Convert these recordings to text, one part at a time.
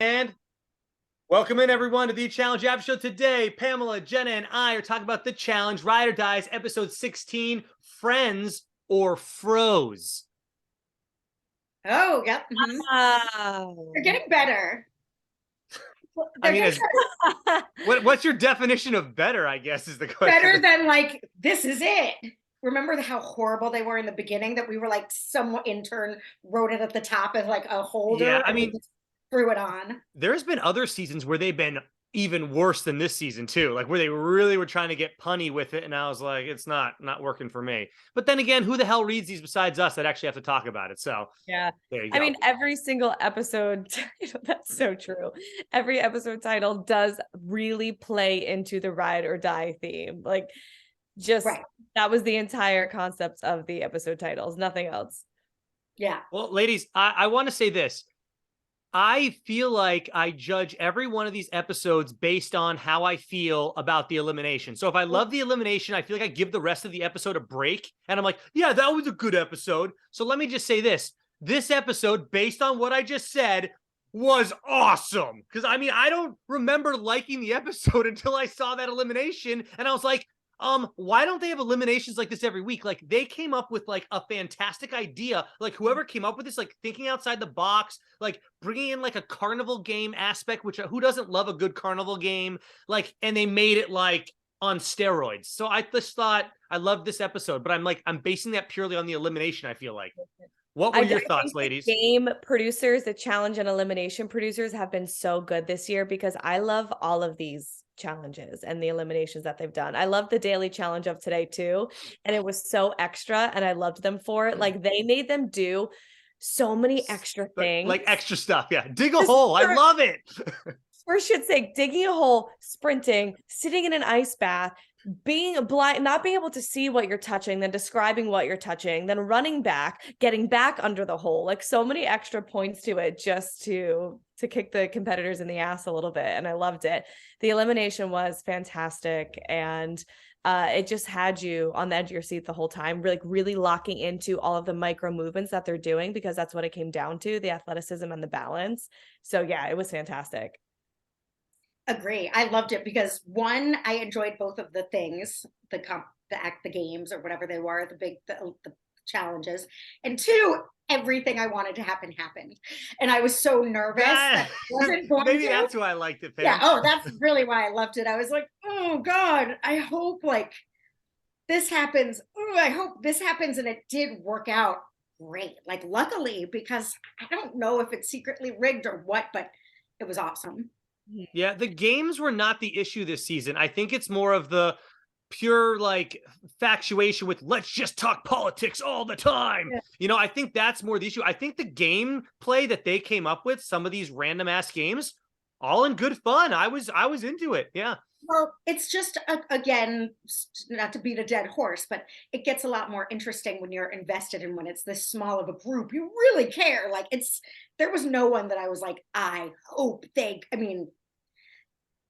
And welcome in, everyone, to the Challenge Aftershow. Today, Pamela, Jenna, and I are talking about the Challenge Ride or Dies, episode 16, Friends or Froze. Oh, yep. They're getting better. What's your definition of better, I guess, is the question. Better than like, this is it. Remember how horrible they were in the beginning, that we were like, some intern wrote it at the top as like a holder. Yeah, and we just threw it on. There's been other seasons where they've been even worse than this season too, like where they really were trying to get punny with it, and I was like, it's not working for me. But then again, who the hell reads these besides us that actually have to talk about it? So yeah, there you go. I mean, every single episode that's so true. Every episode title does really play into the ride or die theme. Like, just right. That was the entire concept of the episode titles, nothing else. Yeah. Well, ladies, I want to say this. I feel like I judge every one of these episodes based on how I feel about the elimination. So if I love the elimination, I feel like I give the rest of the episode a break. And I'm like, yeah, that was a good episode. So let me just say this. This episode, based on what I just said, was awesome. Because, I mean, I don't remember liking the episode until I saw that elimination. And I was like, why don't they have eliminations like this every week? Like, they came up with like a fantastic idea. Like, whoever came up with this, like thinking outside the box, like bringing in like a carnival game aspect, which who doesn't love a good carnival game? Like, and they made it like on steroids. So I just thought I loved this episode, but I'm basing that purely on the elimination. I feel like. What were your thoughts, ladies? Game producers, the challenge and elimination producers have been so good this year, because I love all of these challenges and the eliminations that they've done. I love the daily challenge of today too, and it was so extra, and I loved them for it. Like, they made them do so many extra things, like extra stuff. Yeah, dig a hole. I love it. For shit's sake, digging a hole, sprinting, sitting in an ice bath, being blind, not being able to see what you're touching, then describing what you're touching, then running back, getting back under the hole. Like, so many extra points to it, just to kick the competitors in the ass a little bit. And I loved it. The elimination was fantastic, and it just had you on the edge of your seat the whole time, really locking into all of the micro movements that they're doing, because that's what it came down to, the athleticism and the balance. So yeah, it was fantastic. Agree. I loved it because, one, I enjoyed both of the things, the games or whatever they were, the challenges, and two, everything I wanted to happen happened, and I was so nervous that it wasn't going maybe to. That's why I liked it, Pam. Yeah. Oh, that's really why I loved it. I was like, oh God, I hope like this happens. Oh, I hope this happens, and it did work out great. Like, luckily, because I don't know if it's secretly rigged or what, but it was awesome. Yeah, the games were not the issue this season. I think it's more of the pure like factuation with let's just talk politics all the time. Yeah. You know, I think that's more the issue. I think the game play that they came up with, some of these random ass games, all in good fun. I was into it. Yeah. Well, it's just, again, not to beat a dead horse, but it gets a lot more interesting when you're invested, and when it's this small of a group, you really care. Like, there was no one that I was like, I hope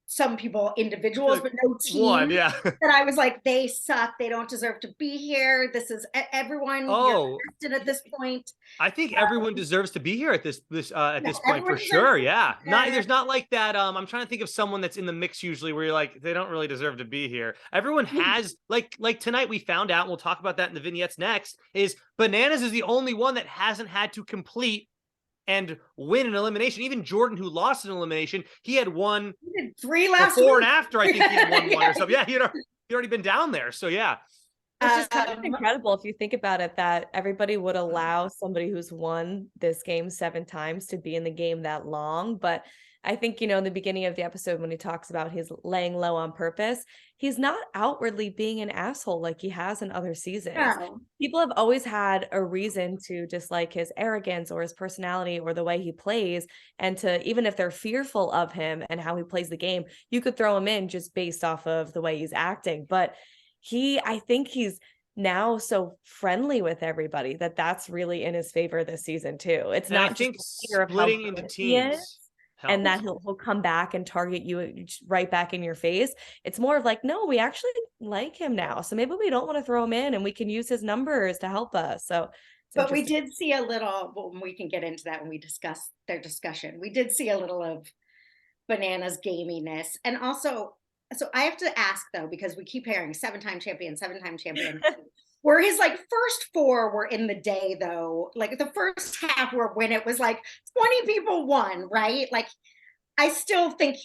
some people, individuals, but no team. One, yeah. That I was like, they suck. They don't deserve to be here. This is everyone. Oh, at this point. I think everyone deserves to be here at this point for sure. Yeah. There's not like that. I'm trying to think of someone that's in the mix usually where you're like, they don't really deserve to be here. Everyone has like tonight we found out, and we'll talk about that in the vignettes next, is Bananas is the only one that hasn't had to complete and win an elimination. Even Jordan, who lost an elimination, he had won 3 last before and after. I think he had won one or something. Yeah, he'd already been down there. So yeah, it's just kind of incredible if you think about it, that everybody would allow somebody who's won this game 7 times to be in the game that long. But I think, in the beginning of the episode, when he talks about his laying low on purpose, he's not outwardly being an asshole like he has in other seasons. No. People have always had a reason to dislike his arrogance or his personality or the way he plays. And to, even if they're fearful of him and how he plays the game, you could throw him in just based off of the way he's acting. But I think he's now so friendly with everybody that's really in his favor this season too. It's not I think splitting into teams. And that he'll come back and target you right back in your face. It's more of like, no, we actually like him now, so maybe we don't want to throw him in, and we can use his numbers to help us. So But we did see a little, well, we can get into that when we discuss their discussion. We did see a little of Banana's gaminess. And also, so I have to ask though, because we keep hearing 7-time champion, 7-time champion. Where his like first 4 were in the day though, like the first half were when it was like 20 people won, right? Like I still think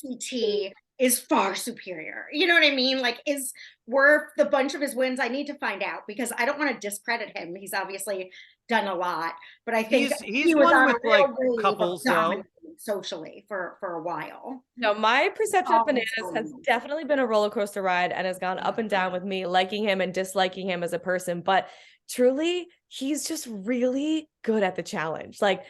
CT is far superior. You know what I mean? Like is worth the bunch of his wins. I need to find out because I don't want to discredit him. He's obviously done a lot, but I think he's he was won on with a real like wave of couples though. dominating socially for a while. No, my perception of All Bananas his has wins. definitely been a roller coaster ride and has gone up and down with me liking him and disliking him as a person. But truly, he's just really good at the challenge. Like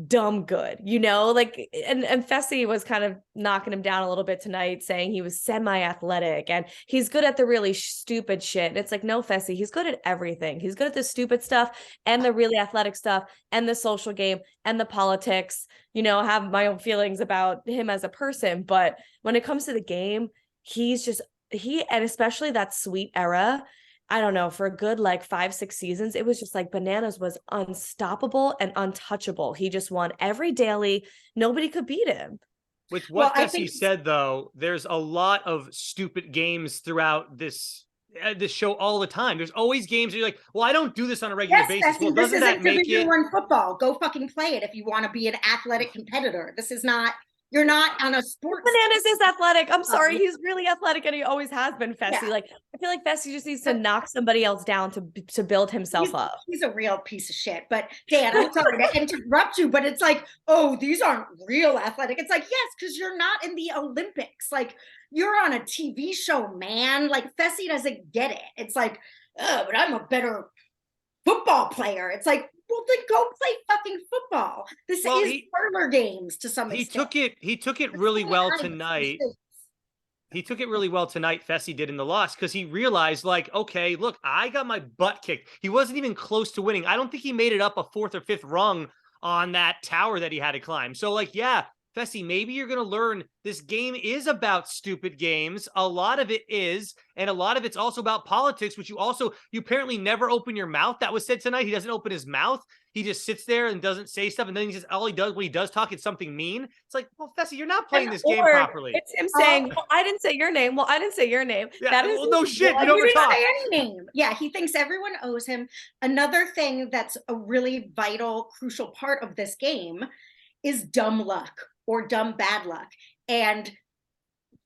dumb good, you know, like and Fessy was kind of knocking him down a little bit tonight, saying he was semi-athletic and he's good at the really stupid shit. And it's like, no, Fessy, he's good at everything. He's good at the stupid stuff and the really athletic stuff and the social game and the politics. You know, I have my own feelings about him as a person, but when it comes to the game, he's just and especially that sweet era, I don't know, for a good like 5-6 seasons, it was just like Bananas was unstoppable and untouchable. He just won every daily. Nobody could beat him. With what Well, Fessy said, though, there's a lot of stupid games throughout this show all the time. There's always games where you're like, well, I don't do this on a regular basis. Fessy, Well, this doesn't that isn't make Division it? One football. Go fucking play it if you want to be an athletic competitor. This is not. You're not on a sports. Bananas is athletic. I'm sorry, he's really athletic, and he always has been. Fessy, Yeah. like I feel like Fessy just needs to knock somebody else down to build himself up. He's a real piece of shit. But Dan, I'm sorry to interrupt you, but it's like, oh, these aren't real athletic. It's like, yes, because you're not in the Olympics. Like you're on a TV show, man. Like Fessy doesn't get it. It's like, oh, but I'm a better football player. It's like, well, then go play fucking football. This is parlor games to some extent. He took it really well tonight. He took it really well tonight, Fessy did in the loss, because he realized, like, okay, look, I got my butt kicked. He wasn't even close to winning. I don't think he made it up a 4th or 5th rung on that tower that he had to climb. So, like, yeah, Fessy, maybe you're going to learn this game is about stupid games. A lot of it is, and a lot of it's also about politics, which you apparently never open your mouth. That was said tonight. He doesn't open his mouth. He just sits there and doesn't say stuff. And then he says, all he does, when he does talk, it's something mean. It's like, well, Fessy, you're not playing this game properly. It's him saying, well, I didn't say your name. Well, I didn't say your name. Yeah, that is well, no shit. You He don't didn't talk. say any name. Yeah, he thinks everyone owes him. Another thing that's a really vital, crucial part of this game is dumb luck or dumb bad luck. And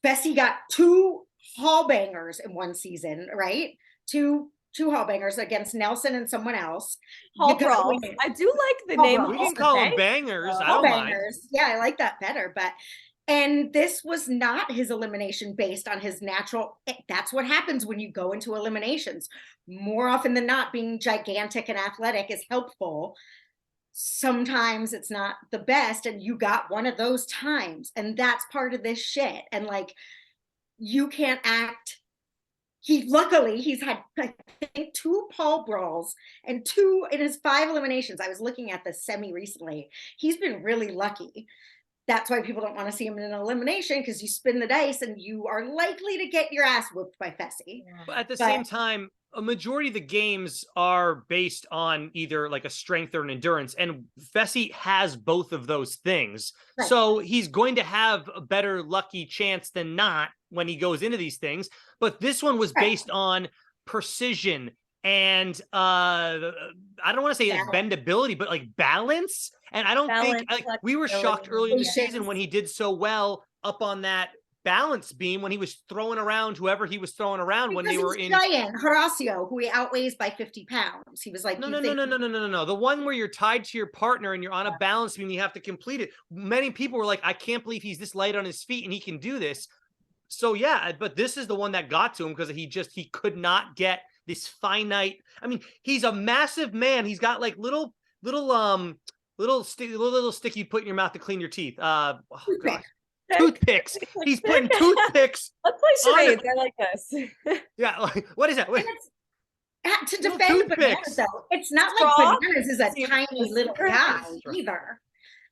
Fessy got 2 hall bangers in one season, right? Two hall bangers against Nelson and someone else. Hall brawls. I do like the name. We can call them bangers. I Hall don't mind. bangers. Yeah, I like that better. And this was not his elimination based on his natural. That's what happens when you go into eliminations. More often than not, being gigantic and athletic is helpful. Sometimes it's not the best, and you got one of those times, and that's part of this shit. And like, you can't act. Luckily he's had, I think, 2 Paul brawls and 2 in his 5 eliminations. I was looking at the semi recently. He's been really lucky. That's why people don't want to see him in an elimination, because you spin the dice and you are likely to get your ass whooped by Fessy. But at the same time, a majority of the games are based on either like a strength or an endurance, and Fessy has both of those things. Right. So he's going to have a better lucky chance than not when he goes into these things. But this one was based on precision and I don't want to say bendability, but like balance. And I don't think like, we were shocked early in the season when he did so well up on that balance beam when he was throwing around whoever he was throwing around because when they were in giant Horacio, who he outweighs by 50 pounds. He was like, no. The one where you're tied to your partner and you're on a balance beam, you have to complete it. Many people were like, I can't believe he's this light on his feet and he can do this. So yeah, but this is the one that got to him because he could not get this finite. I mean, he's a massive man. He's got like little stick you put in your mouth to clean your teeth. Oh god. Toothpicks. He's putting toothpicks. Let's play charades. I like this. Yeah. Like, what is that? To defend Bananas, though, it's not like Bananas is a tiny little guy either.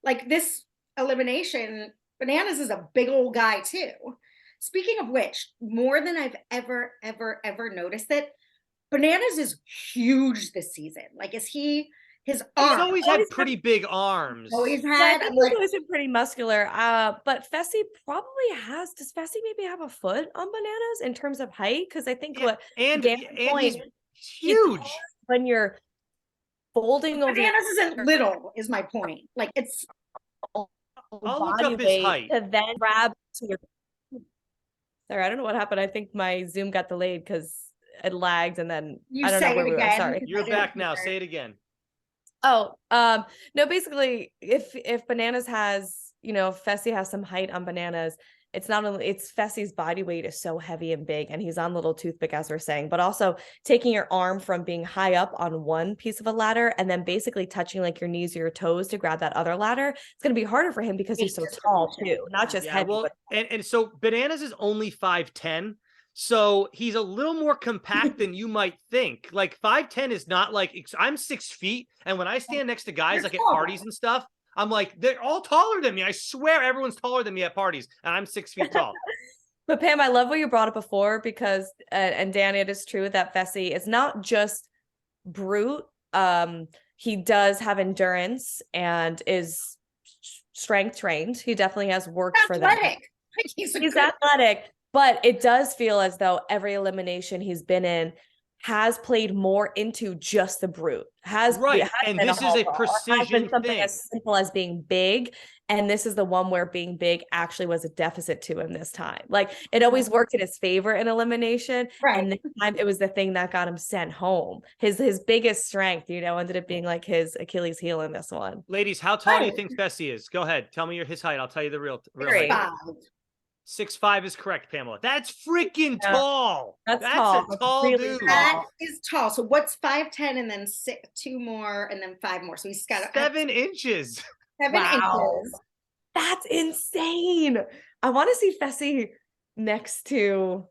Like this elimination, Bananas is a big old guy too. Speaking of which, more than I've ever noticed it, Bananas is huge this season. Like, is he his He's arm? always had pretty big arms. Always Yeah, I had. think I'm he's like, always been pretty muscular. But Fessy probably has. Does Fessy maybe have a foot on Bananas in terms of height? Because I think Yeah, what and Dan's he's point, it's hard huge. when you're folding over your Bananas isn't little, is my point. Like, it's own I'll look body up his weight height. to then grab to your. Sorry, I don't know what happened. I think my Zoom got delayed because it lagged, and then you I don't know say where it we were. again. Sorry. You're back now. Say it again. Oh, no, basically, if Bananas has, if Fessy has some height on Bananas, it's not only it's Fessy's body weight is so heavy and big, and he's on little toothpick, as we're saying, but also taking your arm from being high up on one piece of a ladder and then basically touching like your knees or your toes to grab that other ladder. It's gonna be harder for him because he's so tall too, not just Yeah, heavy. well, But and so Bananas is only 5'10", so he's a little more compact than you might think. Like 5'10" is not like I'm 6 feet, and when I stand next to guys You're like at tall. parties and stuff, I'm like, they're all taller than me. I swear everyone's taller than me at parties, and I'm 6 feet tall. But Pam, I love what you brought up before because, and Dan, it is true that Fessy is not just brute. He does have endurance and is strength trained. He definitely has worked for that. Athletic. Like, he's He's athletic, but it does feel as though every elimination he's been in has played more into just the brute. Right, Has and been a this is a haul or has been precision something thing. as simple as being big. And this is the one where being big actually was a deficit to him this time. Like it always worked in his favor in elimination. Right. And this time it was the thing that got him sent home. His biggest strength, ended up being like his Achilles heel in this one. Ladies, how tall do you think Fessy is? Go ahead, tell me his height. I'll tell you the real height. 5. 6'5" is correct, Pamela. That's freaking tall. That's That's tall. a tall Really dude. tall. That is tall. So what's 5'10" and then 2 more and then 5 more. So he's got 7 inches. 7 Wow. inches. That's insane. I want to see Fessy next to,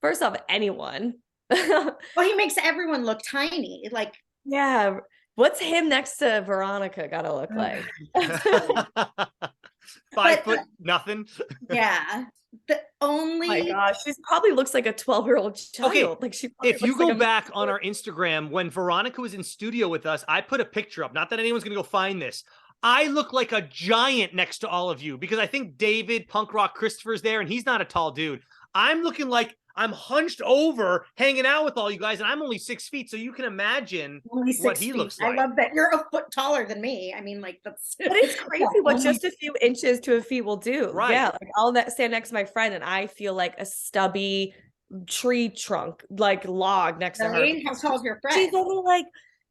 first off, anyone. Well, he makes everyone look tiny. Like, Yeah. What's him next to Veronica gotta look like? 5 foot nothing. yeah. The only My gosh, she probably looks like a 12-year-old child. Okay, Like she if you looks go like back on our Instagram, when Veronica was in studio with us, I put a picture up. Not that anyone's gonna go find this. I look like a giant next to all of you because I think David Punk Rock Christopher's there, and he's not a tall dude. I'm looking like I'm hunched over, hanging out with all you guys, and I'm only 6 feet, so you can imagine only what 6 he feet. looks I like. love that you're a foot taller than me. I mean, like that's But it's crazy what just a few inches to a feet will do. Right. Yeah, like I'll stand next to my friend and I feel like a stubby tree trunk, like log next to her. Really? How tall is your friend? She's only like,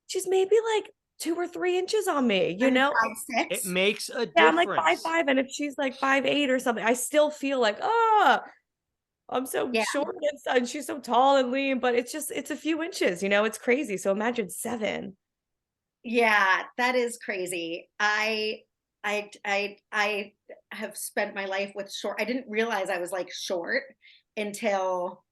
she's maybe like 2 or 3 inches on me, I'm It 5'6". makes a difference. Yeah, I'm like 5'5", and if she's like 5'8" or something, I still feel like, I'm so short and she's so tall and lean, but it's a few inches, it's crazy. So imagine 7. Yeah, that is crazy. I have spent my life with short. I didn't realize I was like short until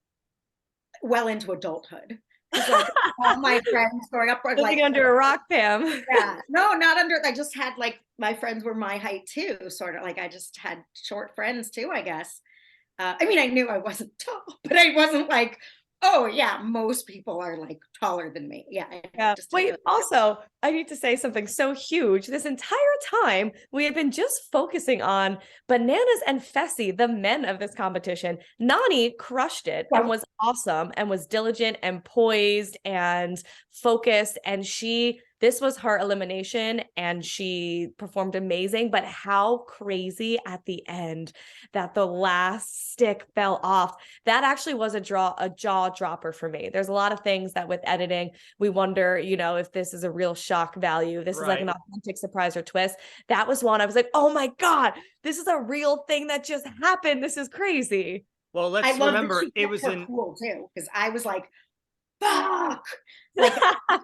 well into adulthood. Like all my friends growing up were Living like under a rock, Pam. Yeah, no, not under. I just had like my friends were my height too, sort of like I just had short friends too, I guess. I mean, I knew I wasn't tall, but I wasn't like, oh yeah, most people are like taller than me. Yeah. Wait, also, I need to say something so huge. This entire time, we have been just focusing on Bananas and Fessy, the men of this competition. Nani crushed it and was awesome and was diligent and poised and focused. And this was her elimination and she performed amazing. But how crazy at the end that the last stick fell off. That actually was a jaw dropper for me. There's a lot of things that with editing, we wonder, if this is a real shock value. This is like an authentic surprise or twist. That was one I was like, oh my God, this is a real thing that just happened. This is crazy. Well, let's remember it was cool too, because I was like, fuck. Like,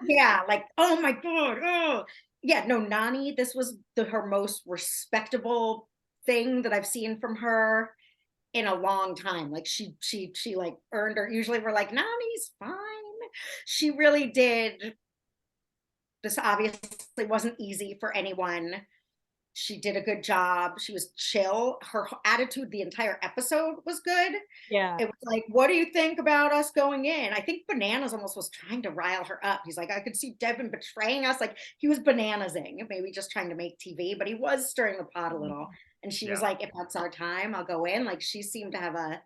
yeah, like, oh my God. Oh, yeah. No, Nani, this was her most respectable thing that I've seen from her in a long time. Like she like earned her. Usually we're like, Nani's fine. She really did. This obviously wasn't easy for anyone She did a good job. She was chill. Her attitude the entire episode was good. Yeah. It was like, what do you think about us going in? I think Bananas almost was trying to rile her up. He's like, I could see Devin betraying us. Like he was bananasing, maybe just trying to make TV, but he was stirring the pot a little. And she was like, if that's our time, I'll go in. Like she seemed to have a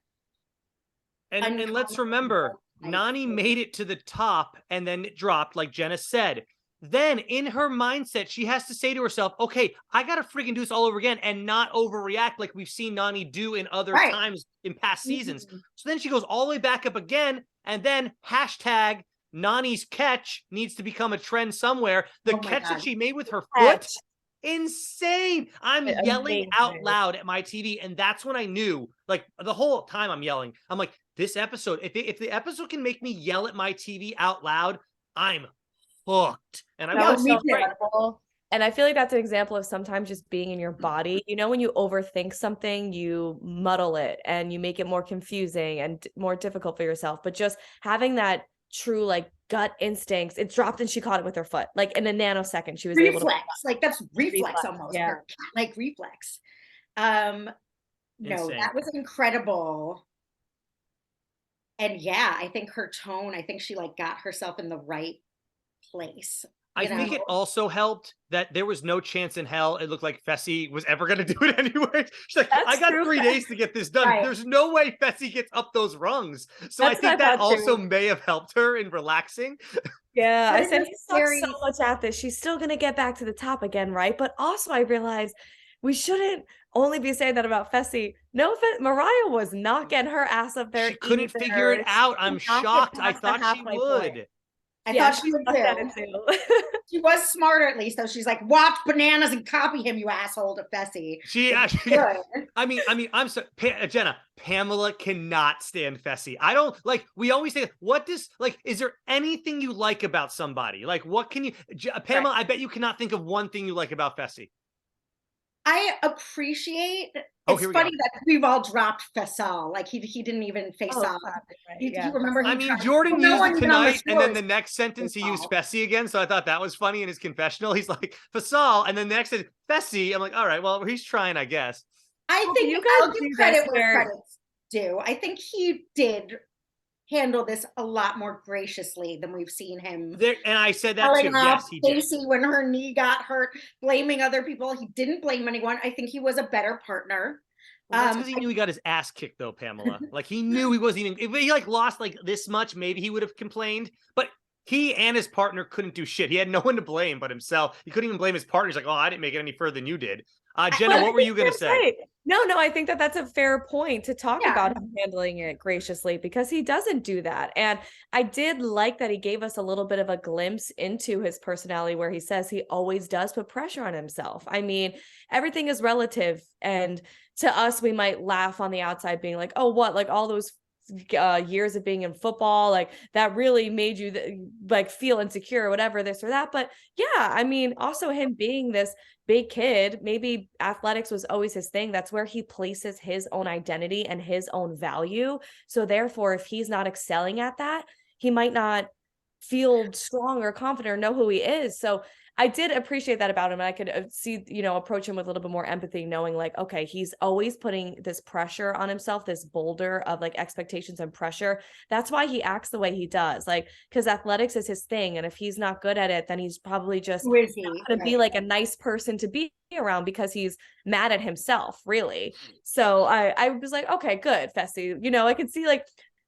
and let's remember, Nani made it to the top and then it dropped, like Jenna said. Then in her mindset, she has to say to herself, okay, I got to freaking do this all over again and not overreact like we've seen Nani do in other times in past seasons. So then she goes all the way back up again. And then hashtag Nani's catch needs to become a trend somewhere. The catch that she made with her foot, insane. I'm yelling out loud at my TV. And that's when I knew, like the whole time I'm yelling, I'm like, this episode, if the episode can make me yell at my TV out loud, I'm hooked. And I was so incredible. And I feel like that's an example of sometimes just being in your body. You know, when you overthink something, you muddle it and you make it more confusing and more difficult for yourself. But just having that true like gut instincts, it dropped and she caught it with her foot. Like in a nanosecond, she was able to like that's reflex almost. Yeah. Like reflex. No, that was incredible. And yeah, I think her tone, I think she like got herself in the right place. I think it also helped that there was no chance in hell it looked like Fessy was ever going to do it anyway. She's like, I got 3 days to get this done. Right. There's no way Fessy gets up those rungs. So I think that also may have helped her in relaxing. Yeah, I said, he's so much at this. She's still going to get back to the top again, right? But also I realized we shouldn't only be saying that about Fessy. No, Mariah was not getting her ass up there. She couldn't figure it out. I'm shocked. I thought she would. I thought she would too. She was smarter at least, though. She's like, watch Bananas and copy him, you asshole, to Fessy. I mean, I'm so Jenna. Pamela cannot stand Fessy. I don't like. We always say, what does like? Is there anything you like about somebody? Like, what can you, Pamela? I bet you cannot think of one thing you like about Fessy. I appreciate. It's funny that we've all dropped Fessy. Like he didn't even face off. He remember. I mean, Jordan used it tonight, and then the next sentence he used Fessy again. So I thought that was funny in his confessional. He's like Fessy, and then the next is Fessy. I'm like, all right, well, he's trying, I guess. I think I'll give credit where credit's due. I think he did handle this a lot more graciously than we've seen him. And I said that too. Yes, he did. Fessy, when her knee got hurt, blaming other people. He didn't blame anyone. I think he was a better partner. Well, that's because he knew he got his ass kicked, though, Pamela. Like he knew he wasn't even. If he like lost like this much, maybe he would have complained. But he and his partner couldn't do shit. He had no one to blame but himself. He couldn't even blame his partner. He's like, oh, I didn't make it any further than you did. Jenna, what were you going to say? Right. No, I think that's a fair point to talk about him handling it graciously because he doesn't do that. And I did like that he gave us a little bit of a glimpse into his personality where he says he always does put pressure on himself. I mean, everything is relative. And to us, we might laugh on the outside being like, oh, what? Like all those years of being in football, like that really made you like feel insecure or whatever, this or that. But yeah, I mean, also him being this big kid, maybe athletics was always his thing. That's where he places his own identity and his own value. So therefore, if he's not excelling at that, he might not feel strong or confident or know who he is. So I did appreciate that about him. And I could see, approach him with a little bit more empathy, knowing like, okay, he's always putting this pressure on himself, this boulder of like expectations and pressure. That's why he acts the way he does, like, because athletics is his thing. And if he's not good at it, then he's probably just going to be like a nice person to be around because he's mad at himself, really. So I was like, okay, good, Fessy. I can see like,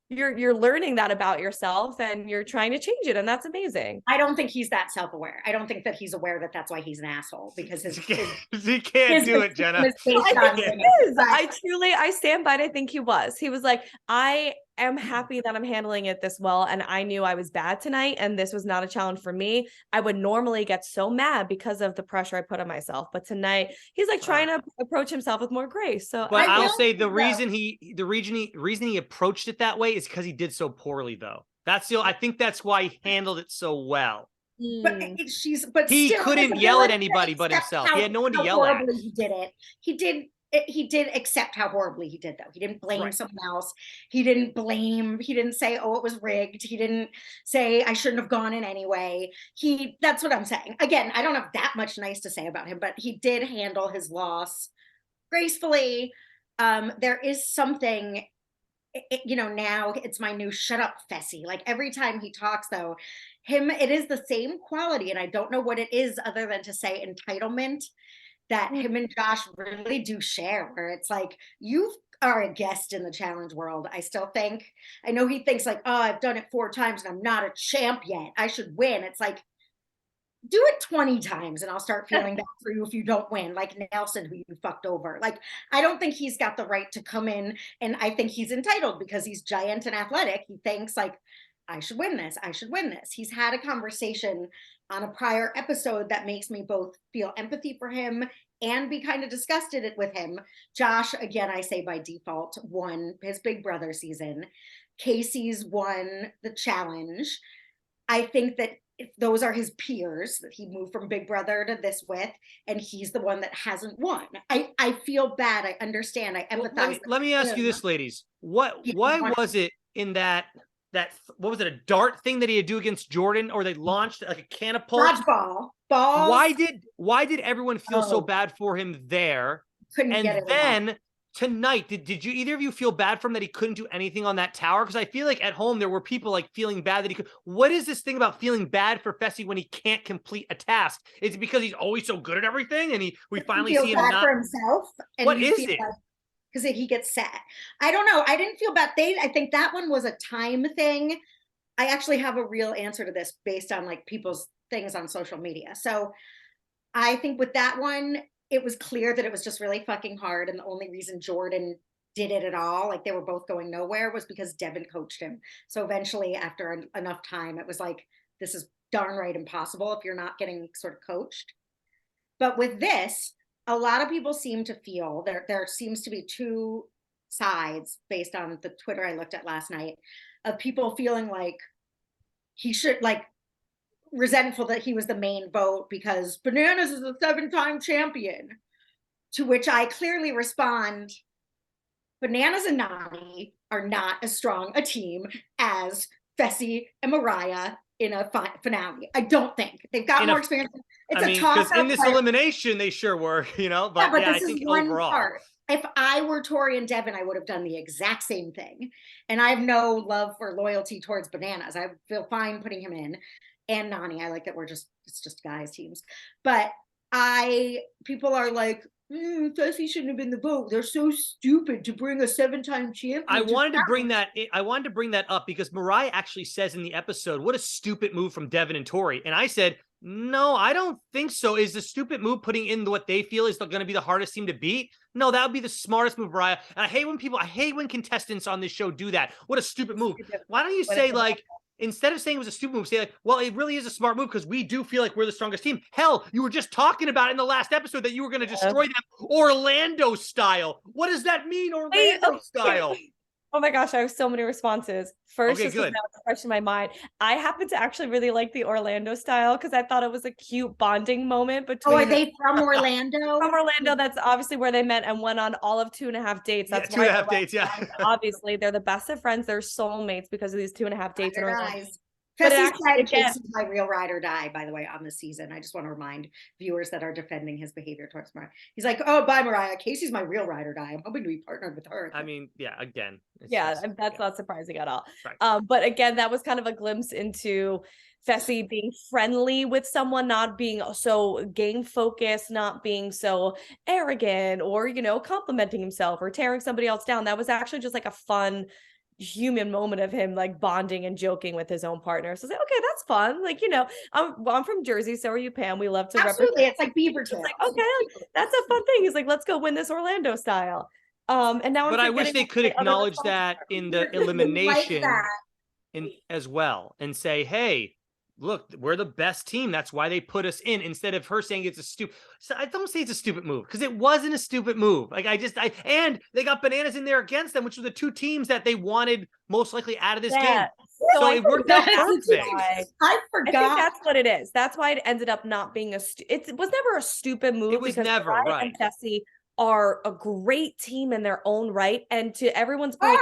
you're learning that about yourself and you're trying to change it, and that's amazing. I don't think he's that self-aware. I don't think that he's aware that that's why he's an asshole, because he can't do it, Jenna. I think he is. I stand by it. I think he was like, I am happy that I'm handling it this well, and I knew I was bad tonight and this was not a challenge for me. I would normally get so mad because of the pressure I put on myself, but tonight he's like trying to approach himself with more grace. So but I'll say the reason he approached it that way is because he did so poorly, though. I think that's why he handled it so well. But he couldn't yell at anybody but himself. He had no one to yell at. He did it. He did he did accept how horribly he did, though. He didn't blame Right. someone else. He didn't say, oh, it was rigged. He didn't say I shouldn't have gone in anyway. That's what I'm saying. Again, I don't have that much nice to say about him, but he did handle his loss gracefully. There is something, now it's my new shut up Fessy. Like every time he talks, though, it is the same quality. And I don't know what it is other than to say entitlement that him and Josh really do share, where it's like, you are a guest in the challenge world. I still think, I know he thinks like, oh, I've done it 4 times and I'm not a champ yet, I should win. It's like, do it 20 times and I'll start feeling bad for you if you don't win, like Nelson, who you fucked over. Like, I don't think he's got the right to come in, and I think he's entitled because he's giant and athletic. He thinks like, I should win this. I should win this. He's had a conversation on a prior episode that makes me both feel empathy for him and be kind of disgusted with him. Josh, again, I say by default, won his Big Brother season. Casey's won the challenge. I think that if those are his peers that he moved from Big Brother to this with, and he's the one that hasn't won. I feel bad. I understand. I empathize. Well, let me ask you this, ladies. Why was it in that what was it, a dart thing that he had to do against Jordan, or they launched like a catapult? Dodgeball. Balls. Why did everyone feel so bad for him there? Couldn't get it. And then tonight, did you either of you feel bad for him that he couldn't do anything on that tower? Because I feel like at home there were people like feeling bad that he could. What is this thing about feeling bad for Fessy when he can't complete a task? Is it because he's always so good at everything, and we finally see him bad not for himself? And what is it? Because he gets sad. I don't know. I didn't feel bad. I think that one was a time thing. I actually have a real answer to this based on like people's things on social media. So I think with that one, it was clear that it was just really fucking hard. And the only reason Jordan did it at all, like they were both going nowhere, was because Devin coached him. So eventually, after enough time, it was like, this is darn right impossible if you're not getting sort of coached. But with this, a lot of people seem to feel there seems to be 2 sides based on the Twitter I looked at last night, of people feeling like he should, like, resentful that he was the main vote because Bananas is a 7-time champion. To which I clearly respond, Bananas and Nani are not as strong a team as Fessy and Mariah in a finale. I don't think they've got more experience. It's a toss up. In this elimination, they sure were, But yeah, I think overall. Part. If I were Tori and Devin, I would have done the exact same thing. And I have no love or loyalty towards Bananas. I feel fine putting him in. And Nani, I like that it's just guys teams. But people are like, Fessy shouldn't have been the vote. They're so stupid to bring a 7-time champion. I wanted to bring that up because Mariah actually says in the episode, what a stupid move from Devin and Tori. And I said, no, I don't think so. Is the stupid move putting in what they feel is going to be the hardest team to beat? No, that would be the smartest move, Mariah. And I hate when contestants on this show do that. What a stupid move. Why don't you say, like, instead of saying it was a stupid move, say like, well, it really is a smart move because we do feel like we're the strongest team. Hell, you were just talking about in the last episode that you were going to destroy them Orlando style. What does that mean, Orlando style? Oh my gosh, I have so many responses. First, okay, just fresh in my mind. I happen to actually really like the Orlando style because I thought it was a cute bonding moment between. Oh, are they from Orlando? From Orlando, that's obviously where they met and went on all of 2.5 dates. That's 2.5 dates, yeah. Obviously, they're the best of friends. They're soulmates because of these 2.5 dates in Orlando. Fessy's my real ride or die, by the way, on this season. I just want to remind viewers that are defending his behavior towards Mariah. He's like, oh, bye, Mariah. Casey's my real ride or die. I'm hoping to be partnered with her. I mean, yeah, again. That's not surprising at all. Right. But again, that was kind of a glimpse into Fessy being friendly with someone, not being so game focused, not being so arrogant or, complimenting himself or tearing somebody else down. That was actually just like a fun human moment of him like bonding and joking with his own partner. So I was like, okay, that's fun. Like, I'm from Jersey, so are you, Pam. We love to absolutely represent. It's like Beaver Tails. Like, okay, that's a fun thing. He's like, let's go win this Orlando style. And now, but I wish they could acknowledge that in the elimination as well, and say, hey, look, we're the best team. That's why they put us in, instead of her saying it's a stupid. So I don't say it's a stupid move because it wasn't a stupid move. Like and they got Bananas in there against them, which were the 2 teams that they wanted most likely out of this game. So it worked out perfect. I forgot. I think that's what it is. That's why it ended up not being it was never a stupid move. It was never right. And Fessy are a great team in their own right. And to everyone's point,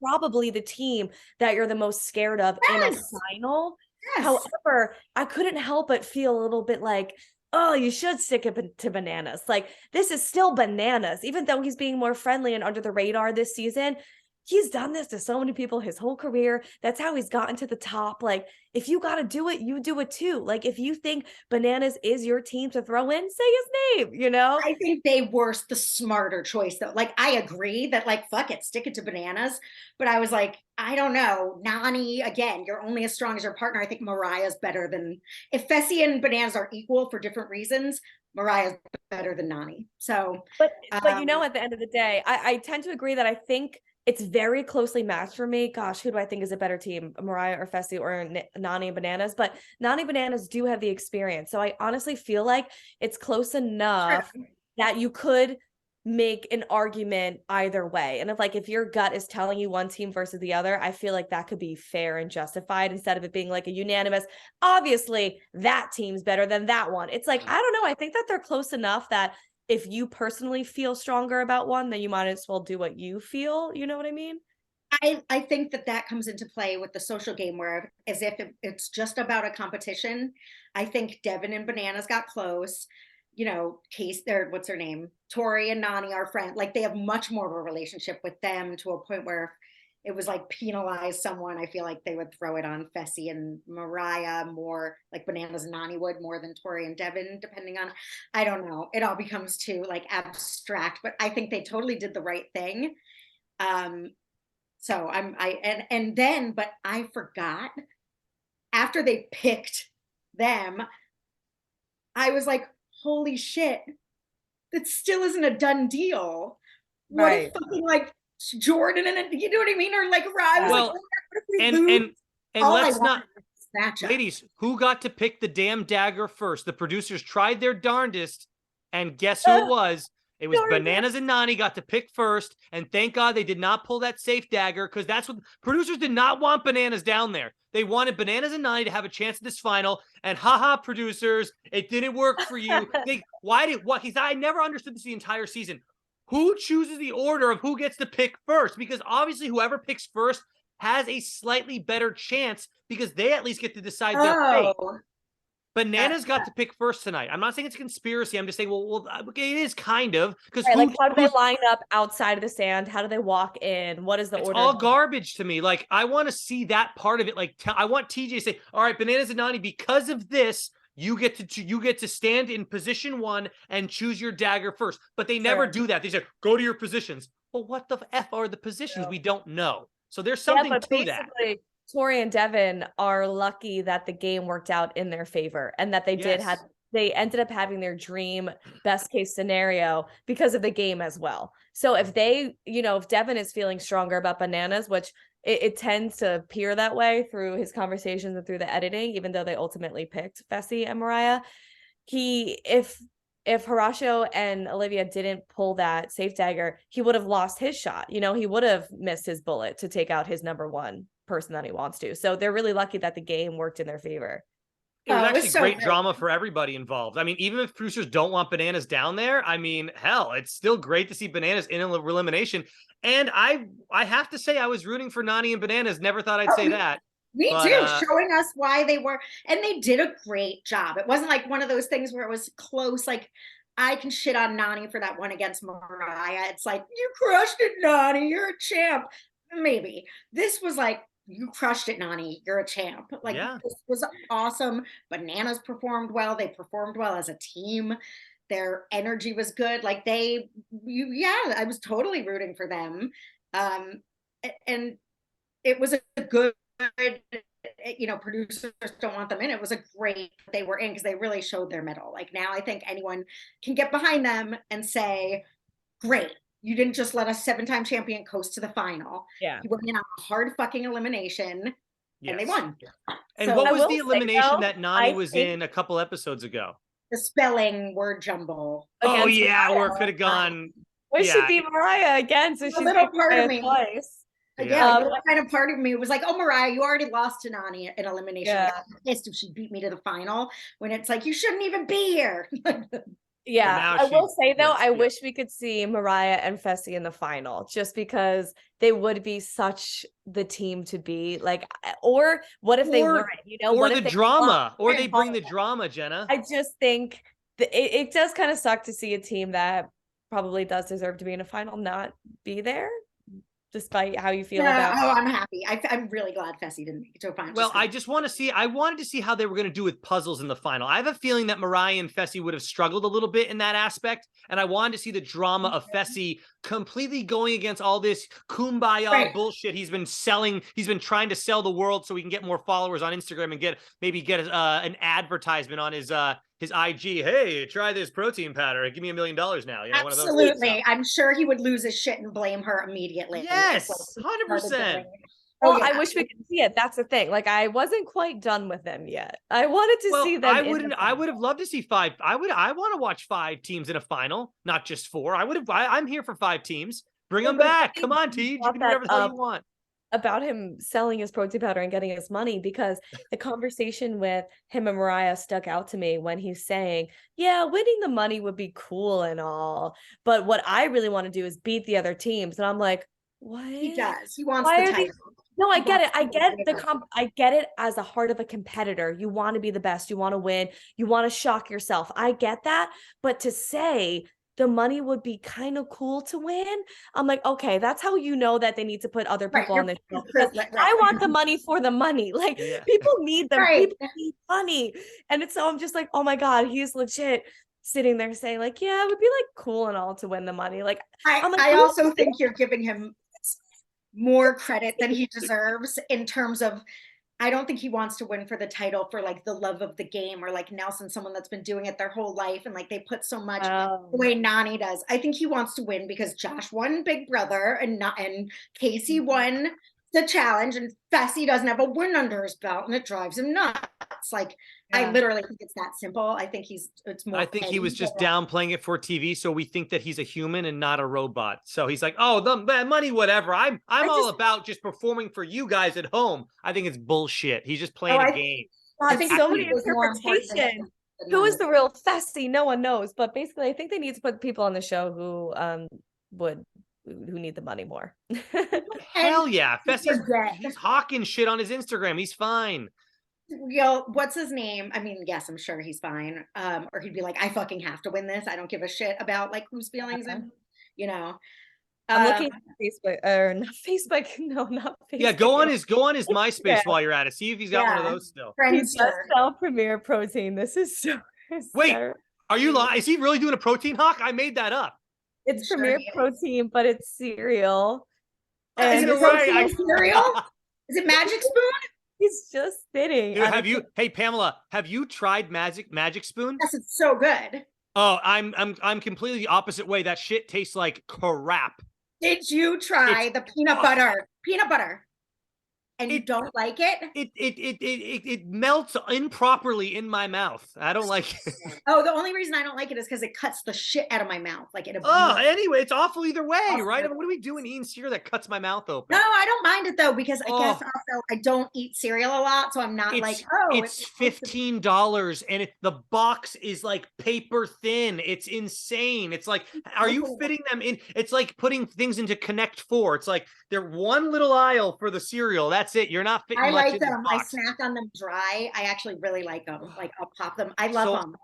probably the team that you're the most scared of in a final. Yes. However, I couldn't help but feel a little bit like, oh, you should stick it to Bananas. Like, this is still Bananas, even though he's being more friendly and under the radar this season. He's done this to so many people his whole career. That's how he's gotten to the top. Like, if you got to do it, you do it too. Like, if you think Bananas is your team to throw in, say his name, you know? I think they were the smarter choice though. Like, I agree that like, fuck it, stick it to Bananas. But I was like, I don't know. Nani, again, you're only as strong as your partner. I think Mariah's better than, if Fessy and Bananas are equal for different reasons, Mariah's better than Nani. So, but you know, at the end of the day, I tend to agree that I think it's very closely matched for me. Gosh, who do I think is a better team, Mariah or Fessy or Nani and Bananas? But Nani Bananas do have the experience. So I honestly feel like it's close enough that you could make an argument either way. And if your gut is telling you one team versus the other, I feel like that could be fair and justified instead of it being like a unanimous, obviously that team's better than that one. It's like, I don't know. I think that they're close enough that if you personally feel stronger about one, then you might as well do what you feel. You know what I mean? I think that comes into play with the social game where as if it's just about a competition. I think Devin and Bananas got close. You know, what's her name? Tori and Nani are friends. Like, they have much more of a relationship with them to a point where it was like penalize someone. I feel like they would throw it on Fessy and Mariah more, like Bananas and Nani would, more than Tori and Devin, depending on, I don't know. It all becomes too like abstract, but I think they totally did the right thing. So but I forgot after they picked them, I was like, holy shit, that still isn't a done deal. What if fucking like Jordan and you know what I mean? Or like, I was like, what if we lose? And let's not, ladies, who got to pick the damn dagger first? The producers tried their darndest, and guess who it was? It was Bananas and Nani got to pick first, and thank God they did not pull that safe dagger, because that's what producers did not want. Bananas down there. They wanted Bananas and Nani to have a chance at this final, and haha, producers, it didn't work for you. I never understood this the entire season. Who chooses the order of who gets to pick first? Because obviously whoever picks first has a slightly better chance because they at least get to decide their fate. Bananas got to pick first tonight. I'm not saying it's a conspiracy. I'm just saying, well, okay, it is kind of, because how do they line up outside of the stand? How do they walk in? What is the order? It's all garbage to me. Like, I want to see that part of it. Like, I want TJ to say, all right, Bananas and Nani, because of this, you get to stand in position one and choose your dagger first. But they never do that. They say, go to your positions. Well, what the F are the positions? We don't know. So there's something to that. Tori and Devin are lucky that the game worked out in their favor and that they they ended up having their dream best case scenario because of the game as well. So if if Devin is feeling stronger about Bananas, which it tends to appear that way through his conversations and through the editing, even though they ultimately picked Fessy and Mariah, if Horacio and Olivia didn't pull that safe dagger, he would have lost his shot. He would have missed his bullet to take out his number one person that he wants to. So they're really lucky that the game worked in their favor. It was actually great drama for everybody involved. I mean, even if producers don't want Bananas down there, I mean, hell, it's still great to see Bananas in elimination. And I have to say, I was rooting for Nani and Bananas. Never thought I'd say that. Me too, showing us why they were, and they did a great job. It wasn't like one of those things where it was close. Like, I can shit on Nani for that one against Mariah. It's like, you crushed it, Nani. You're a champ. Maybe this was like, you crushed it, Nani. You're a champ. Like, this was awesome. Bananas performed well. They performed well as a team. Their energy was good. Like, I was totally rooting for them. And it was a good, producers don't want them in. It was a great, they were in because they really showed their mettle. Like, now I think anyone can get behind them and say, great. You didn't just let a 7-time champion coast to the final. Yeah. You went in on a hard fucking elimination and they won. And so, what was the elimination that Nani was in a couple episodes ago? The spelling word jumble. Oh yeah, Mariah. Where it could have gone. We should be Mariah again. So she's a little part of me. Twice. Yeah, kind of part of me was like, oh, Mariah, you already lost to Nani in elimination. I got pissed if she beat me to the final when it's like, you shouldn't even be here. Yeah, now I will she's say though, yes, I yeah. wish we could see Mariah and Fessy in the final, just because they would be such the team to be. Like, or what if they weren't? You know, or what the if they drama, or they lost? bring the drama, Jenna. I just think that it does kind of suck to see a team that probably does deserve to be in a final not be there, despite how you feel Yeah, about. oh, I'm happy. I'm really glad Fessy didn't make it to a final. Well, I just want to see. I wanted to see how they were going to do with puzzles in the final. I have a feeling that Mariah and Fessy would have struggled a little bit in that aspect, and I wanted to see the drama of Fessy completely going against all this kumbaya bullshit he's been selling. He's been trying to sell the world so he can get more followers on Instagram and get an advertisement on his IG. Hey, try this protein powder. Give me $1 million now. You know, one of those. Absolutely. I'm sure he would lose his shit and blame her immediately. Yes, 100%. Well, I wish we could see it. That's the thing. Like, I wasn't quite done with them yet. I wanted to see them. I would have loved to see 5. I want to watch 5 teams in a final, not just 4. I'm here for 5 teams. Bring them back. Come on, teams. You can do whatever the hell you want. About him selling his protein powder and getting his money, because the conversation with him and Mariah stuck out to me when he's saying, yeah, winning the money would be cool and all, but what I really want to do is beat the other teams. And I'm like, what? He does. He wants the title. No, I get it. I get I get it as a heart of a competitor. You want to be the best. You want to win. You want to shock yourself. I get that. But to say the money would be kind of cool to win, I'm like, okay, that's how you know that they need to put other people on the show. I want the money for the money. Like, people need them. People need money. And so I'm just like, oh my God, he's legit sitting there saying like, yeah, it would be like cool and all to win the money. Like, I also think you're giving him more credit than he deserves in terms of, I don't think he wants to win for the title for like the love of the game, or like Nelson, someone that's been doing it their whole life and like they put so much the way Nani does. I think he wants to win because Josh won Big Brother and Casey won the challenge, and Fessy doesn't have a win under his belt and it drives him nuts. Like, I literally think it's that simple. I think it's more. I think he was just downplaying it for TV, so we think that he's a human and not a robot. So he's like, "Oh, the money, whatever. I'm all about just performing for you guys at home." I think it's bullshit. He's just playing a game. I think so many interpretations. Who is the real Fessy? No one knows. But basically, I think they need to put people on the show who need the money more. Hell yeah, he's hawking shit on his Instagram. He's fine. What's his name? I mean, yes, I'm sure he's fine. Or he'd be like, I fucking have to win this. I don't give a shit about like whose feelings I'm, you know. I'm looking at Facebook, or not Facebook. No, not Facebook. Yeah, go on his MySpace while you're at it. See if he's got one of those still. He does sell Premier Protein. This is so. Wait, are you lying? Is he really doing a protein hawk? I made that up. It's Premier Protein, but it's cereal. Is it cereal? Is it Magic Spoon? He's just sitting. Dude, hey Pamela, have you tried Magic Spoon? Yes, it's so good. Oh, I'm completely the opposite way. That shit tastes like crap. Did you try the peanut butter? Peanut butter. And you don't like it? It melts improperly in my mouth. I don't like it. Oh, the only reason I don't like it is because it cuts the shit out of my mouth. Like it. Anyway, it's awful either way, right? I mean, what are we doing eating cereal that cuts my mouth open? No, I don't mind it though, because I guess also I don't eat cereal a lot, so I'm not it's $15 and the box is like paper thin. It's insane. It's like, are you fitting them in? It's like putting things into Connect 4. It's like they're one little aisle for the cereal. That's it. You're not fitting. I like them. I snack on them dry. I actually really like them. Like, I'll pop them. I love them.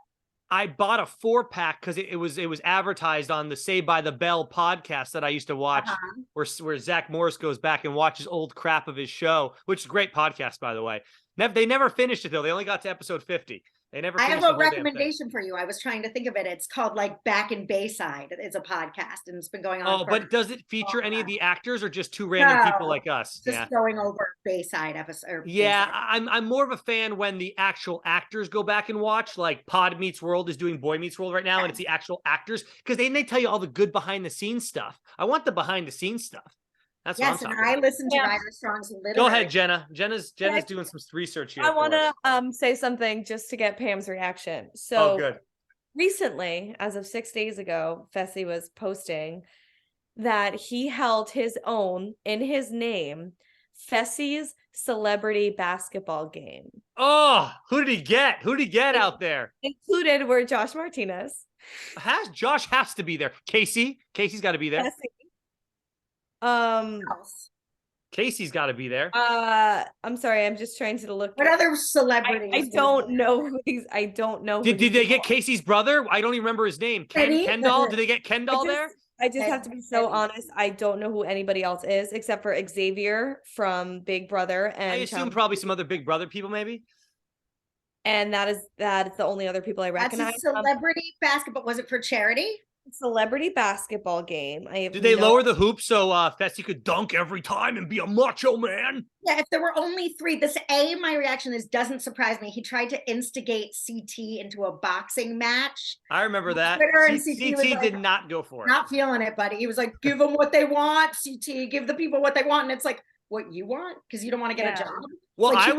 I bought a 4-pack because it was advertised on the Saved by the Bell podcast that I used to watch, where Zach Morris goes back and watches old crap of his show, which is a great podcast, by the way. They never finished it though. They only got to episode 50. They never. I have a recommendation for you. I was trying to think of it. It's called like Back in Bayside. It's a podcast and it's been going on. But does it feature any of the actors or just 2 random people like us? Just going over Bayside episode. Yeah, I'm more of a fan when the actual actors go back and watch. Like Pod Meets World is doing Boy Meets World right now, and it's the actual actors, because they tell you all the good behind the scenes stuff. I want the behind the scenes stuff. That's yes, and I listen to Ryder Strong's literary. Go ahead, Jenna. Jenna's doing some research here. I want to say something just to get Pam's reaction. So good. Recently, as of 6 days ago, Fessy was posting that he held his own in his name, Fessy's celebrity basketball game. Oh, who did he get? Who did he get out there? Included were Josh Martinez, Josh has to be there. Casey's got to be there. Fessy. Um, Else? Casey's got to be there. I'm sorry, I'm just trying to look. What other celebrities? I don't know who these. I don't know. Who Did they get Casey's brother? I don't even remember his name. Kenny? Kendall? Did they get Kendall there? I just have to be so Kenny. honest. I don't know who anybody else is except for Xavier from Big Brother, I and assume probably some other Big Brother people, maybe. and that is the only other people I That's recognize. a celebrity basketball. Was it for charity? Celebrity basketball game. I have Did they no- lower the hoop so Fessy could dunk every time and be a macho man? Yeah, if there were only 3, my reaction is doesn't surprise me. He tried to instigate CT into a boxing match. I remember that. Twitter and CT was like, did not go for it. Not feeling it, buddy. He was like, give them what they want, CT, give the people what they want. And it's like, what you want? Because you don't want to get a job. Well, Like, I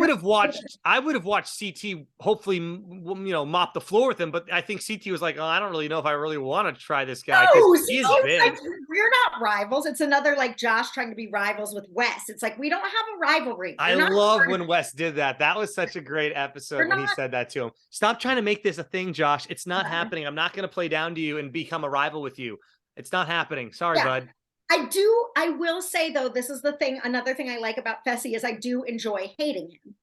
would have watched CT hopefully, mop the floor with him, but I think CT was like, oh, I don't really know if I really want to try this guy. No, He is CT was big. like, we're not rivals. It's another like Josh trying to be rivals with Wes. It's like, we don't have a rivalry. I love when Wes did that. That was such a great episode when he said that to him. Stop trying to make this a thing, Josh. It's not happening. I'm not going to play down to you and become a rival with you. It's not happening. Sorry, bud. I will say though, this is the thing. Another thing I like about Fessy is I do enjoy hating him.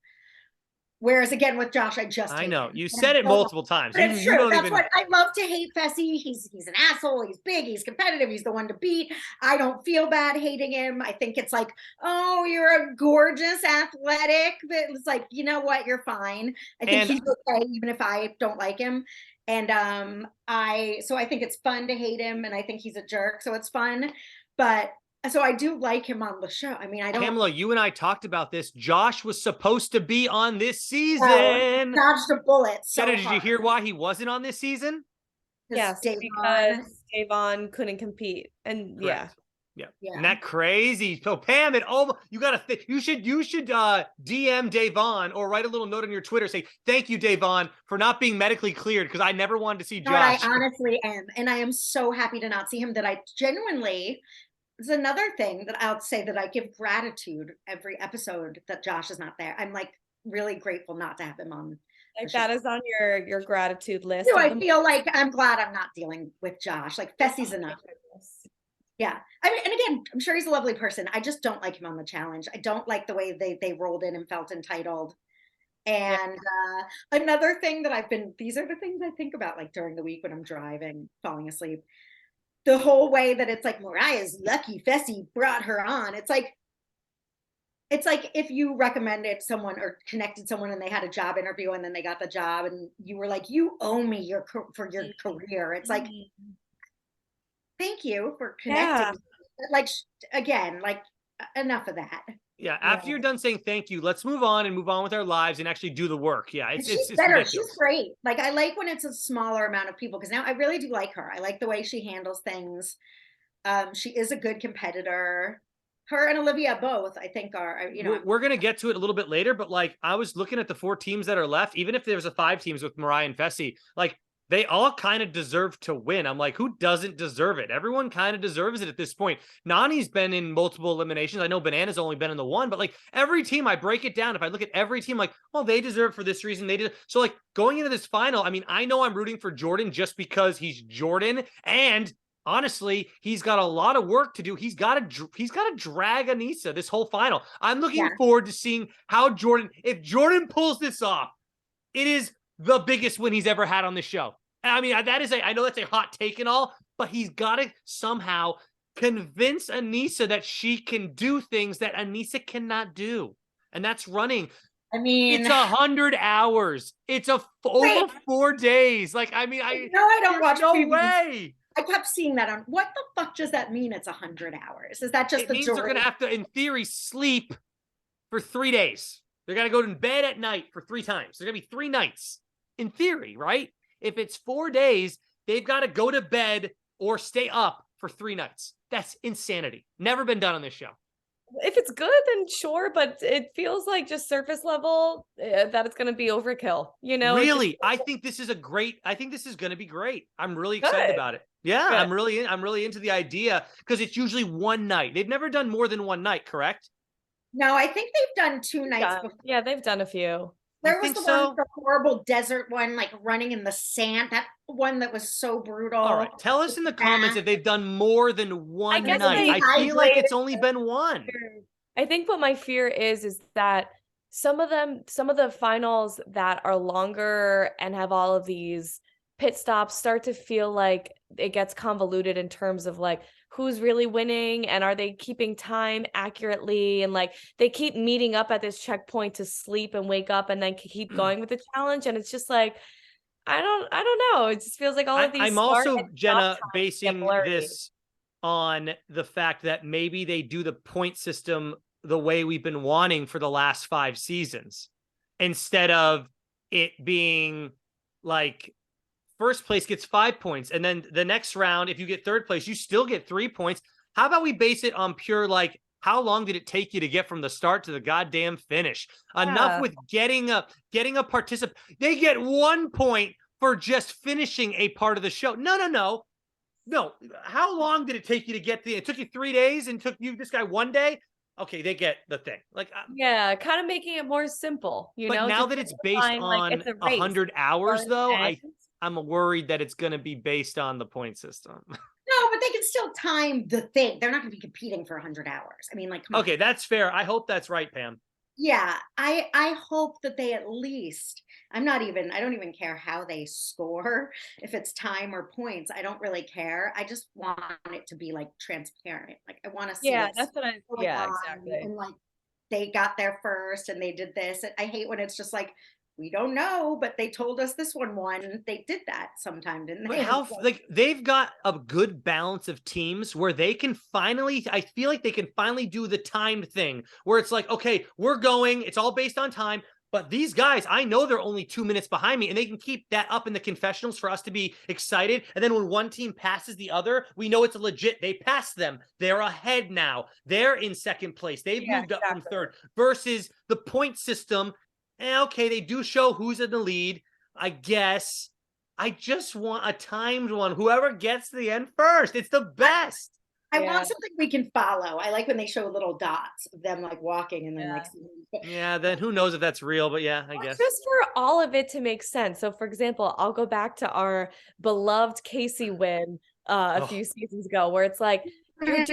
Whereas again with Josh, I know you said it multiple times. But it's true. That's what I love to hate Fessy. He's an asshole. He's big. He's competitive. He's the one to beat. I don't feel bad hating him. I think it's like, oh, you're a gorgeous athletic. But it's like, you know what? You're fine. I think he's okay, even if I don't like him. And I think it's fun to hate him, and I think he's a jerk. So it's fun. But so I do like him on the show. I mean, I don't. Pamela, you and I talked about this. Josh was supposed to be on this season. Dodged a bullet. Jenna, did you hear why he wasn't on this season? Yes, because Davon couldn't compete, and Correct. Yeah. Isn't that crazy? So Pam, you gotta think you should DM Davon or write a little note on your Twitter, say thank you, Davon, for not being medically cleared, because I never wanted to see Josh. I honestly am, and I am so happy to not see him. That I genuinely. It's another thing that I'll say, that I give gratitude every episode that Josh is not there. I'm like really grateful not to have him on. Like that is on your gratitude list. I feel like I'm glad I'm not dealing with Josh. Like Fessy's enough. Yeah. I mean, and again, I'm sure he's a lovely person. I just don't like him on the challenge. I don't like the way they rolled in and felt entitled. And another thing that these are the things I think about like during the week when I'm driving, falling asleep. The whole way that it's like, Mariah's lucky Fessy brought her on. It's like if you recommended someone or connected someone and they had a job interview and then they got the job and you were like, you owe me for your career. It's like, thank you for connecting. Like, again, like enough of that. Yeah, after you're done saying thank you, let's move on with our lives and actually do the work. Yeah, it's better. ridiculous. She's great. Like, I like when it's a smaller amount of people, because now I really do like her. I like the way she handles things. She is a good competitor. Her and Olivia both, I think, are, We're going to get to it a little bit later, but like I was looking at the 4 teams that are left, even if there's a 5 teams with Mariah and Fessy, like they all kind of deserve to win. I'm like, who doesn't deserve it? Everyone kind of deserves it at this point. Nani's been in multiple eliminations. I know Banana's only been in the one, but like every team, I break it down. If I look at every team, like, well, they deserve for this reason. They did. So like going into this final, I mean, I know I'm rooting for Jordan just because he's Jordan, and honestly, he's got a lot of work to do. He's got to drag Aneesa this whole final. I'm looking forward to seeing how if Jordan pulls this off, it is the biggest win he's ever had on this show. I mean, I know that's a hot take and all, but he's got to somehow convince Aneesa that she can do things that Aneesa cannot do. And that's running. I mean, it's 100 hours. It's over 4 days. Like, I mean, I don't watch no previews. way. I kept seeing that on, what the fuck does that mean? It's 100 hours. Is that just it means they're going to have to, in theory, sleep for 3 days. They're going to go to bed at night for 3 times. There's going to be 3 nights in theory, right? If it's 4 days, they've got to go to bed or stay up for 3 nights. That's insanity. Never been done on this show. If it's good, then sure, but it feels like just surface level that it's going to be overkill. Really, I think this is going to be great. I'm really excited about it. Yeah, good. I'm really into the idea, because it's usually 1 night. They've never done more than 1 night, correct? No, I think they've done 2 nights before. Yeah, they've done a few. There was the horrible desert one, like running in the sand. one that was so brutal. All right. Tell us in the comments if they've done more than one guess night. they I feel like it's hydrated only been one. I think what my fear is that some of the finals that are longer and have all of these pit stops start to feel like it gets convoluted in terms of like who's really winning and are they keeping time accurately, and like they keep meeting up at this checkpoint to sleep and wake up and then keep going with the challenge, and it's just like I don't know. It just feels like all of these I'm start also, and stop Jenna, times get basing blurry. this on the fact that maybe they do the point system the way we've been wanting for the last 5 seasons, instead of it being like first place gets 5 points, and then the next round, if you get third place, you still get 3 points. How about we base it on pure, like, how long did it take you to get from the start to the goddamn finish? Enough Yeah. with getting a participant. They get 1 point for just finishing a part of the show. No. How long did it take you to get it took you 3 days and took you this guy 1 day? Okay, they get the thing. Like, Yeah, kind of making it more simple, you but know, now just that it's based simplifying, like, on it's a race. 100 hours, Start though, and I'm worried that it's going to be based on the point system. No, but they can still time the thing. They're not going to be competing for 100 hours. I mean, like, come on. Okay, that's fair. I hope that's right, Pam. Yeah, I hope that they at least, I don't even care how they score, if it's time or points. I don't really care. I just want it to be like transparent. Like, I want to see yeah, what's that's what I going yeah, on, exactly. and like they got there first and they did this. I hate when it's just like, we don't know, but they told us this one won. They did that sometime, didn't But they? how, like, they've got a good balance of teams where they can finally, I feel like they can finally do the timed thing where it's like, okay, we're going, it's all based on time. But these guys, I know they're only 2 minutes behind me, and they can keep that up in the confessionals for us to be excited. And then when one team passes the other, we know it's a legit. They passed them. They're ahead now. They're in second place. They've moved up from third. Versus the point system. Okay, they do show who's in the lead, I guess. I just want a timed one. Whoever gets to the end first. It's the best. I want something we can follow. I like when they show little dots of them like walking and then like. Yeah, then who knows if that's real, but yeah, I guess. Just for all of it to make sense. So for example, I'll go back to our beloved Casey win a few seasons ago, where it's like you're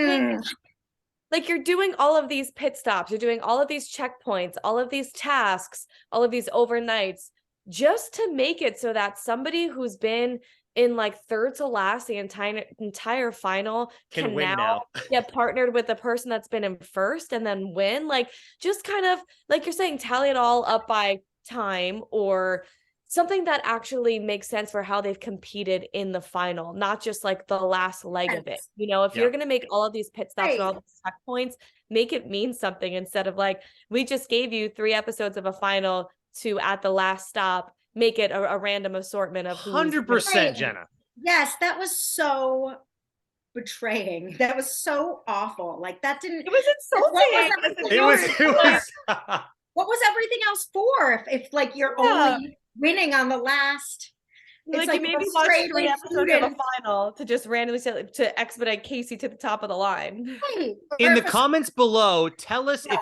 doing all of these pit stops, you're doing all of these checkpoints, all of these tasks, all of these overnights, just to make it so that somebody who's been in like third to last the entire final can win now. get partnered with the person that's been in first and then win. Like, just kind of like you're saying, tally it all up by time, or something that actually makes sense for how they've competed in the final, not just like the last leg of it. You know, if you're going to make all of these pit stops and all these checkpoints, make it mean something, instead of like, we just gave you 3 episodes of a final to at the last stop make it a random assortment of 100%, Jenna. Yes, that was so betraying. That was so awful. Like, that didn't. It was insulting. What was everything else for? If like you're only winning on the last. It's like you maybe watch 3 episodes of a final to just randomly to expedite Casey to the top of the line. Right. In the comments below, tell us if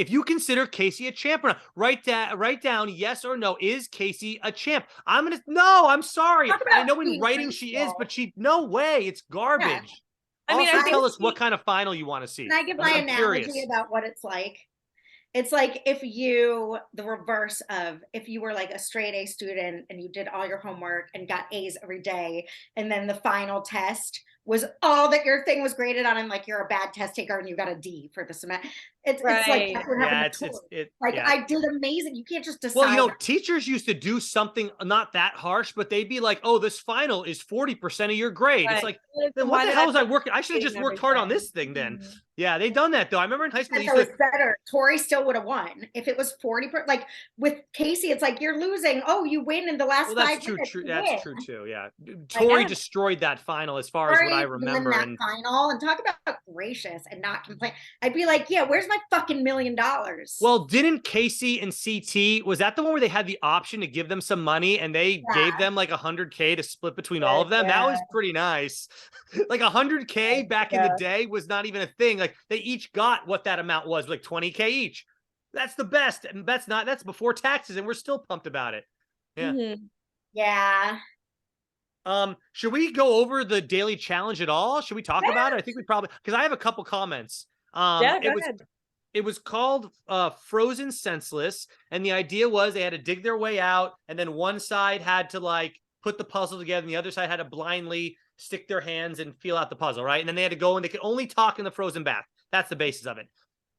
you consider Casey a champ or not. Write down yes or no. Is Casey a champ? I'm sorry. I know in writing she is, but no way. It's garbage. Yeah. I mean, tell us what kind of final you want to see. Can I give my analogy about what it's like? It's like the reverse of if you were like a straight A student and you did all your homework and got A's every day, and then the final test was all that your thing was graded on, and like you're a bad test taker and you got a D for the semester. It's like that's what happened I did amazing. You can't just decide. Well, teachers used to do something not that harsh, but they'd be like, "Oh, this final is 40% of your grade." Right. It's like, then what the hell was I working? I should have just worked hard on this thing then. Mm-hmm. Yeah, they done that though. I remember in high school. It was better. Tori still would have won if it was 40%. Like with Casey, it's like you're losing. Oh, you win in the last 5 minutes. That's true too. Yeah, Tori destroyed that final as far as what I remember. That final, and talk about gracious and not complain. I'd be like, yeah, where's my fucking $1 million? Well, didn't Casey and CT, was that the one where they had the option to give them some money and they gave them like $100K to split between all of them? That was pretty nice. Like $100K back in the day was not even a thing. Like they each got what that amount was, like $20K each. That's the best. And that's before taxes, and we're still pumped about it. Yeah. Mm-hmm. Yeah. Should we go over the daily challenge at all? Should we talk about it? I think we probably, because I have a couple comments. Yeah, go ahead. It was called Frozen Senseless, and the idea was they had to dig their way out, and then one side had to like put the puzzle together, and the other side had to blindly stick their hands and feel out the puzzle, right? And then they had to go and they could only talk in the frozen bath. That's the basis of it.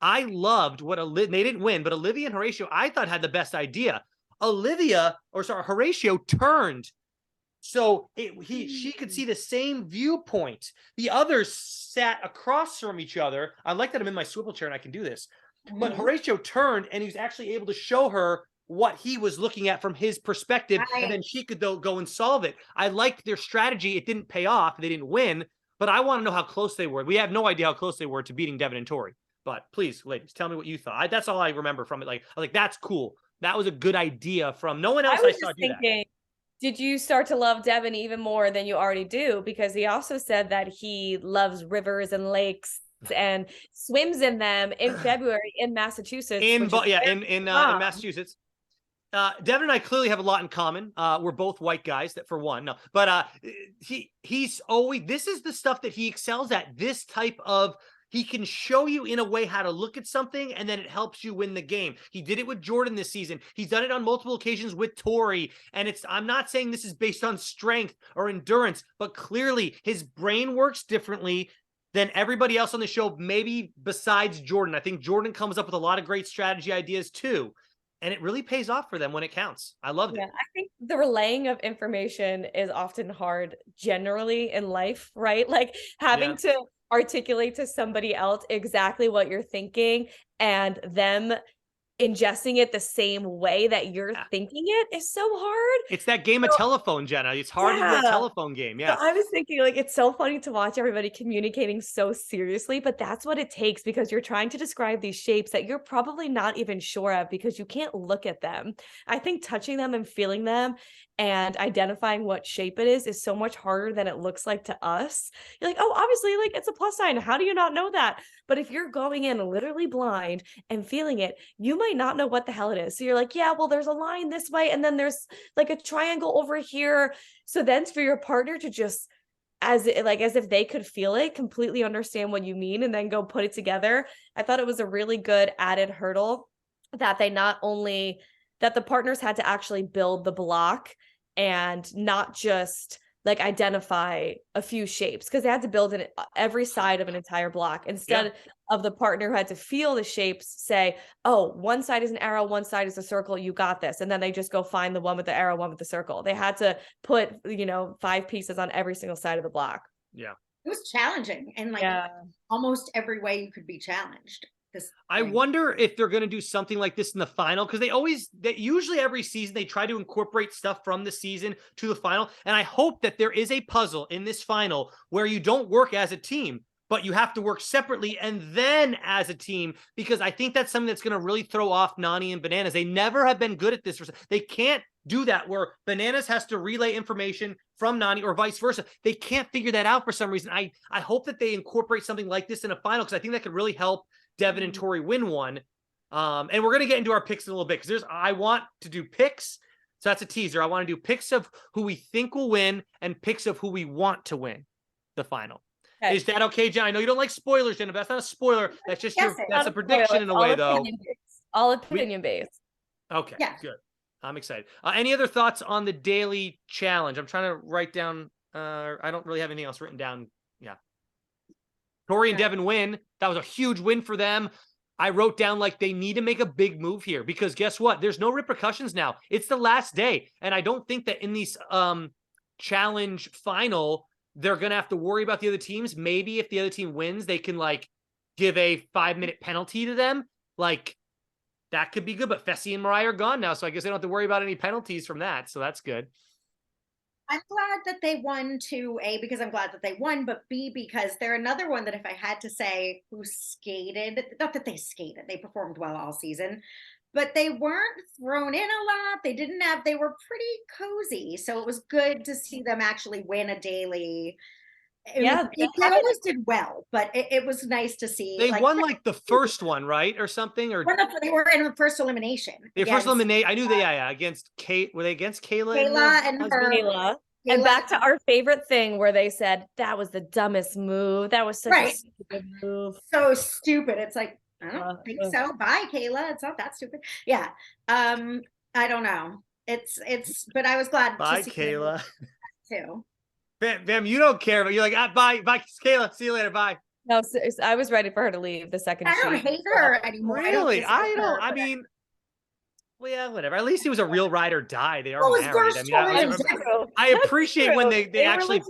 I loved what they didn't win, but Olivia and Horatio, I thought had the best idea. Horatio turned so she could see the same viewpoint. The others sat across from each other. I like that I'm in my swivel chair and I can do this. But Horatio turned and he was actually able to show her what he was looking at from his perspective, and then she could go and solve it. I liked their strategy. It didn't pay off. They didn't win, but I want to know how close they were. We have no idea how close they were to beating Devin and Tori. But please, ladies, tell me what you thought. That's all I remember from it. Like, I was like, that's cool. That was a good idea from no one else I saw do that. Did you start to love Devin even more than you already do? Because he also said that he loves rivers and lakes and swims in them in February in Massachusetts. In Massachusetts. Devin and I clearly have a lot in common. We're both white guys, that for one. No, but he's always, this is the stuff that he excels at. This type of, he can show you in a way how to look at something, and then it helps you win the game. He did it with Jordan this season. He's done it on multiple occasions with Tori. And I'm not saying this is based on strength or endurance, but clearly his brain works differently than everybody else on the show, maybe besides Jordan. I think Jordan comes up with a lot of great strategy ideas too. And it really pays off for them when it counts. I loved it. I think the relaying of information is often hard generally in life, right? Like having to articulate to somebody else exactly what you're thinking and them ingesting it the same way that you're thinking it is so hard. It's that game of telephone, Jenna. It's hard to do a telephone game. Yeah. So I was thinking, like, it's so funny to watch everybody communicating so seriously, but that's what it takes because you're trying to describe these shapes that you're probably not even sure of because you can't look at them. I think touching them and feeling them and identifying what shape it is so much harder than it looks like to us. You're like, oh, obviously, like, it's a plus sign. How do you not know that? But if you're going in literally blind and feeling it, you might not know what the hell it is. So you're like, yeah, well, there's a line this way, and then there's like a triangle over here. So then for your partner to just, as if they could feel it, completely understand what you mean, and then go put it together. I thought it was a really good added hurdle that that the partners had to actually build the block and not just like identify a few shapes, because they had to build every side of an entire block instead of the partner who had to feel the shapes say, oh, one side is an arrow, one side is a circle, you got this. And then they just go find the one with the arrow, one with the circle. They had to put, 5 pieces on every single side of the block. Yeah. It was challenging in almost every way you could be challenged. I wonder if they're going to do something like this in the final, because they usually every season they try to incorporate stuff from the season to the final. And I hope that there is a puzzle in this final where you don't work as a team, but you have to work separately and then as a team, because I think that's something that's going to really throw off Nani and Bananas. They never have been good at this. They can't do that where Bananas has to relay information from Nani or vice versa. They can't figure that out for some reason. I hope that they incorporate something like this in a final, because I think that could really help Devin and Tori win one. And we're going to get into our picks in a little bit, because I want to do picks. So that's a teaser. I want to do picks of who we think will win and picks of who we want to win the final. Okay. Is that okay, Jen? I know you don't like spoilers, Jenna, but that's not a spoiler. That's just that's a prediction in a way, though. All opinion based. Okay, good. I'm excited. Any other thoughts on the daily challenge? I'm trying to write down. I don't really have anything else written down. Yeah. Tori and Devin win. That was a huge win for them. I wrote down like they need to make a big move here, because guess what? There's no repercussions now. It's the last day. And I don't think that in these challenge final, they're going to have to worry about the other teams. Maybe if the other team wins, they can like give a 5-minute penalty to them. Like that could be good, but Fessy and Mariah are gone now. So I guess they don't have to worry about any penalties from that. So that's good. I'm glad that they won too, A, because I'm glad that they won, but B, because they're another one that if I had to say who skated, not that they skated, they performed well all season, but they weren't thrown in a lot. They were pretty cozy. So it was good to see them actually win a daily. They always did well, but it was nice to see. They won like the first one, right? Or something? Or they were in the first elimination. Their first elimination. I knew against Kate. Were they against Kayla? Kayla and her. Kayla. And back to our favorite thing where they said that was the dumbest move. That was such a stupid move. So stupid. It's like, I don't think so. Bye, Kayla. It's not that stupid. Yeah. I don't know. But I was glad Bye, to see Kayla. too. Bam, you don't care, but you're like, bye, Kayla. See you later. Bye. No, I was ready for her to leave the second. I don't hate her anymore. Really? I mean, well, yeah, whatever. At least he was a real ride or die. They are married. I mean, I appreciate when they actually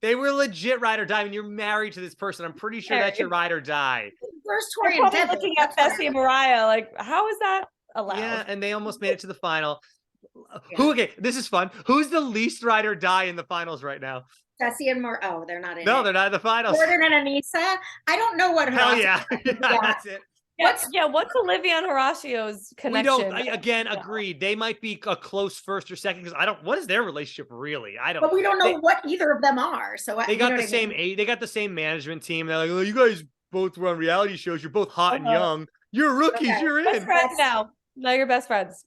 they were legit ride or die. I mean, you're married to this person. I'm pretty sure that's your ride or die. First Tori and Devin looking at Fessy and Mariah, like, how is that allowed? Yeah, and they almost made it to the final. Okay, this is fun. Who's the least ride or die in the finals right now? Fessy and Oh, they're not in. No, they're not in the finals. Jordan and Anissa. I don't know what. Hell yeah, that's it. What's Olivia and Horacio's connection? We don't. Agreed. They might be a close first or second because I don't. What is their relationship really? I don't. But we don't know what either of them are. So they got the same. They got the same management team. They're like, oh, you guys both run reality shows. You're both hot and young. You're rookies. Okay. You're in. Best friends now. Now you're best friends.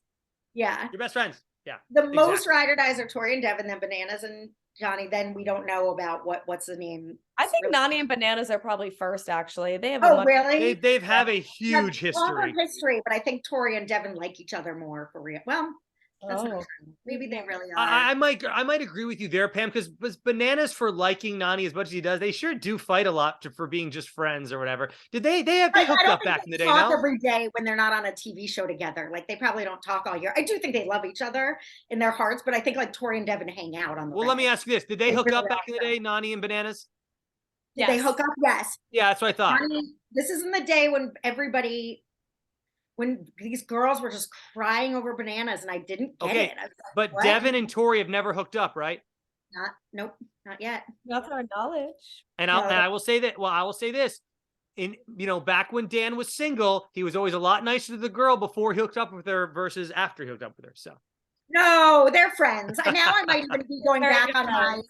Yeah. You're best friends. Yeah. The most ride or dies are Tori and Devin, then Bananas and Johnny. Then we don't know about what's the name. I think Nani and Bananas are probably first. Actually, they have. Really? They've have a huge history. But I think Tori and Devin like each other more for real. Well, that's not true. Maybe they really are. I might agree with you there, Pam, because Bananas for liking Nani as much as he does, they sure do fight a lot for being just friends or whatever. Did they hooked up back in the day? Talk every day when they're not on a TV show together. Like they probably don't talk all year. I do think they love each other in their hearts, but I think like Tori and Devin hang out on the. Well, let me ask you this: did they hook up back in the day, Nani and Bananas? Did they hook up? Yes. Yeah, that's what I thought. This is in the day when these girls were just crying over Bananas and I didn't get it. But what? Devin and Tori have never hooked up, right? Nope, not yet. Not to our knowledge. And I will say that, I will say this. Back when Dan was single, he was always a lot nicer to the girl before he hooked up with her versus after he hooked up with her. So no, they're friends. Now I might even be going back on my.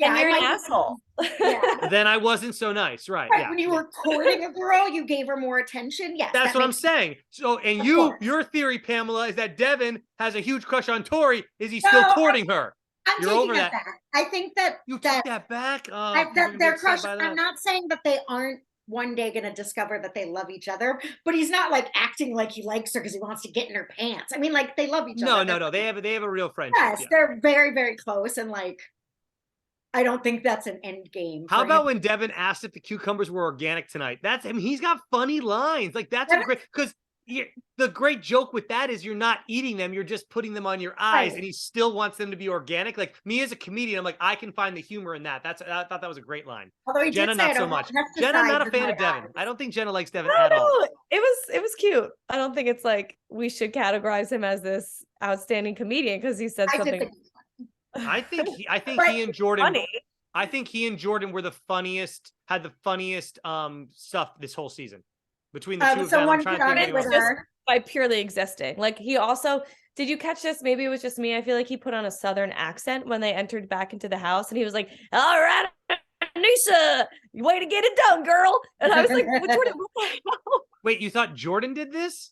Yeah, you're an asshole. Yeah. Then I wasn't so nice, right? Yeah. When you were courting a girl, you gave her more attention. Yes, that's what I'm saying. So, and your theory, Pamela, is that Devin has a huge crush on Tori. Is he still courting her? You're over that. I think that you take that back. Their crush. I'm not saying that they aren't one day going to discover that they love each other, but he's not like acting like he likes her because he wants to get in her pants. I mean, like they love each other. No. They have a real friendship. Yes, they're very, very close, and like. I don't think that's an end game. How about when Devin asked if the cucumbers were organic tonight? He's got funny lines. Like that's great because the great joke with that is you're not eating them, you're just putting them on your eyes, and he still wants them to be organic. Like me as a comedian, I'm like, I can find the humor in that. I thought that was a great line. Although Jenna, not so much. Jenna, not a fan of Devin. I don't think Jenna likes Devin at all. It was cute. I don't think it's like we should categorize him as this outstanding comedian because he said something. I think he and Jordan. Funny. I think he and Jordan were had the funniest stuff this whole season between the two of them. I'm trying to think just by purely existing. Like he also did you catch this? Maybe it was just me. I feel like he put on a southern accent when they entered back into the house, and he was like, "All right, Nisa, way to get it done, girl." And I was like, Jordan, what the hell? Wait, you thought Jordan did this?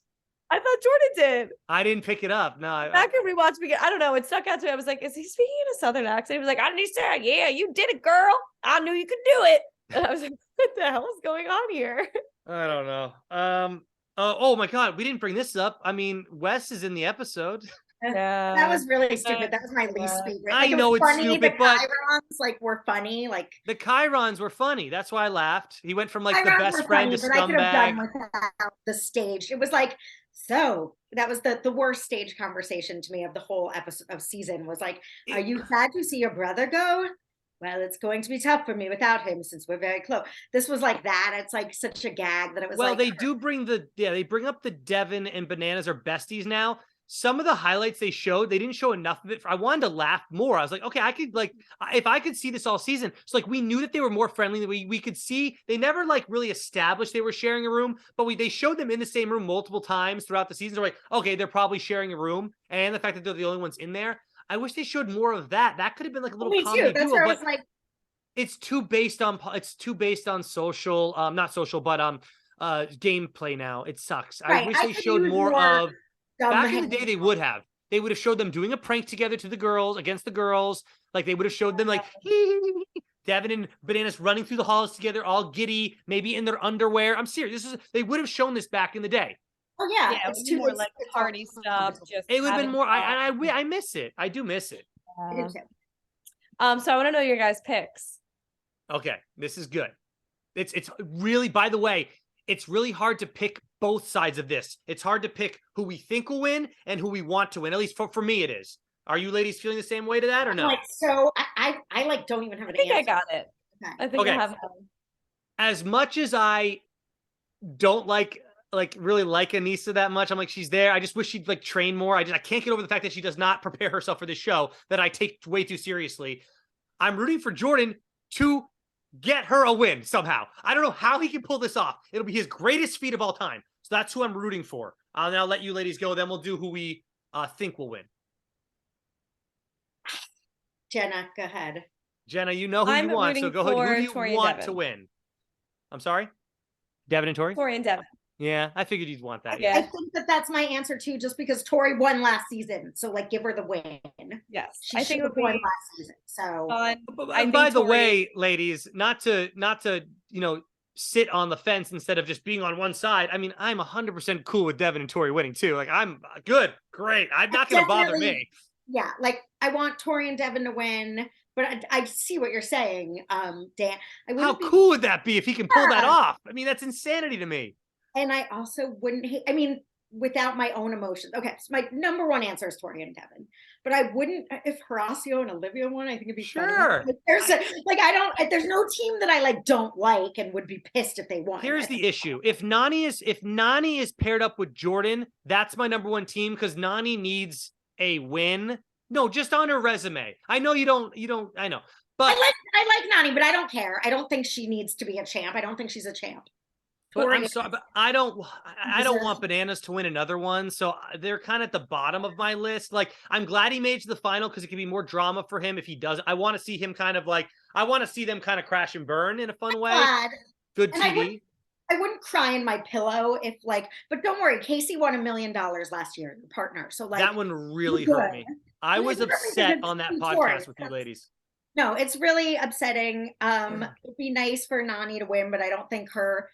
I thought Jordan did. I didn't pick it up. No. Back when we watched it, I don't know. It stuck out to me. I was like, is he speaking in a southern accent? He was like, I knew, sir. Yeah, you did it, girl. I knew you could do it. And I was like, what the hell is going on here? I don't know. Oh my God. We didn't bring this up. I mean, Wes is in the episode. Yeah. That was really stupid. That was my least favorite. I know it's stupid, the Chirons were funny. Like the Chirons were funny. That's why I laughed. He went from like the best friend to scumbag. I could have done without the stage. It was like so. That was the worst stage conversation to me of the whole episode of season. Was like, are you sad to see your brother go? Well, it's going to be tough for me without him since we're very close. This was like that. It's like such a gag that it was. Well, they do bring they bring up the Devin and Bananas are besties now. Some of the highlights they showed, they didn't show enough of it. I wanted to laugh more. I was like, okay, I could if I could see this all season. So like we knew that they were more friendly. We could see they never like really established they were sharing a room, but they showed them in the same room multiple times throughout the season. They're like, okay, they're probably sharing a room, and the fact that they're the only ones in there. I wish they showed more of that. That could have been like a little comedy duo, but like, it's too based on social, not social, but gameplay now. It sucks. Right. I wish they showed more of. Back in the day, they would have. They would have showed them doing a prank together to the girls, against the girls. Like they would have showed them like Devin and Bananas running through the halls together, all giddy, maybe in their underwear. I'm serious. They would have shown this back in the day. Oh yeah, Yeah, it's it would be too more like party stuff. Just It would have been having more. fun. I miss it. I do miss it. I do too. So I want to know your guys' picks. Okay, this is good. It's really, by the way, it's really hard to pick both sides of this. It's hard to pick who we think will win and who we want to win. At least for me, it is. Are you ladies feeling the same way to that or no? Like, so I like don't even have an I think answer. I got it. Okay. I think I Okay. have. As much as I don't like really like Anissa that much, I'm like, she's there. I just wish she'd like train more. I can't get over the fact that she does not prepare herself for this show that I take way too seriously. I'm rooting for Jordan to get her a win somehow. I don't know how he can pull this off. It'll be his greatest feat of all time. So that's who I'm rooting for. I'll now let you ladies go. Then we'll do who we think will win. Jenna, go ahead. Jenna, you know who I'm you want, so rooting go ahead. Who for do you Tori and want Devin. to win? I'm sorry? Devin and Tori? Tori and Devin. Yeah, I figured you'd want that. Yeah. I think that's my answer too, just because Tori won last season. So like give her the win. Yes, She I think should it have would won be last season. So fun. And by the way, ladies, not to sit on the fence instead of just being on one side. I mean, I'm 100% cool with Devin and Tori winning too. Like, I'm good, great. I'm not going to bother me. Yeah, like I want Tori and Devin to win, but I see what you're saying, Dan. How cool would that be if he can pull that off? I mean, that's insanity to me. And I also wouldn't hate, I mean, without my own emotions. Okay, so my number one answer is Tori and Devin, but I wouldn't, if Horacio and Olivia won, I think it'd be sure. Fun. There's no team that I like don't like and would be pissed if they won. Here's the issue: if Nani is paired up with Jordan, that's my number one team because Nani needs a win. No, just on her resume. I know you don't. I know, but I like Nani, but I don't care. I don't think she needs to be a champ. I don't think she's a champ. But I'm sorry, but I don't want Bananas to win another one. So they're kind of at the bottom of my list. Like, I'm glad he made it to the final because it can be more drama for him if he does. I want to see him kind of like, I want to see them kind of crash and burn in a fun way. Good TV. I wouldn't cry in my pillow if like, but don't worry, Casey won $1 million last year, your partner. So like that one really hurt me. I was upset on that podcast with you ladies. No, it's really upsetting. It'd be nice for Nani to win, but I don't think her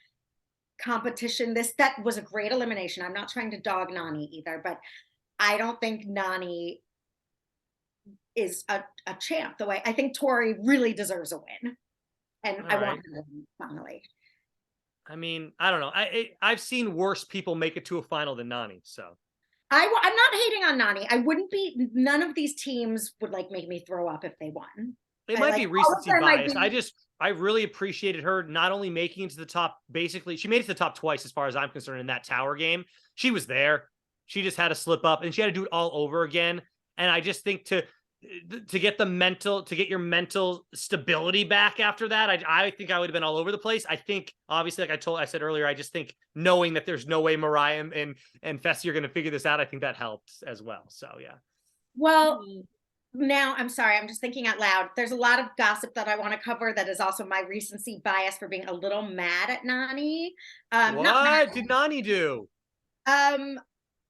competition that was a great elimination. I'm not trying to dog Nani either, but I don't think Nani is a champ the way I think Tori really deserves a win, and I want her to win finally. I mean, I don't know. I've seen worse people make it to a final than Nani, so I'm not hating on Nani. I wouldn't be. None of these teams would like make me throw up if they won. It might be recency bias. I really appreciated her not only making it to the top, basically, she made it to the top twice as far as I'm concerned in that tower game. She was there. She just had to slip up and she had to do it all over again. And I just think to get your mental stability back after that, I think I would have been all over the place. I think, obviously, like I said earlier, I just think knowing that there's no way Mariah and Fessy are going to figure this out, I think that helps as well. So, yeah. Well, now, I'm sorry, I'm just thinking out loud. There's a lot of gossip that I want to cover that is also my recency bias for being a little mad at Nani. What did Nani do?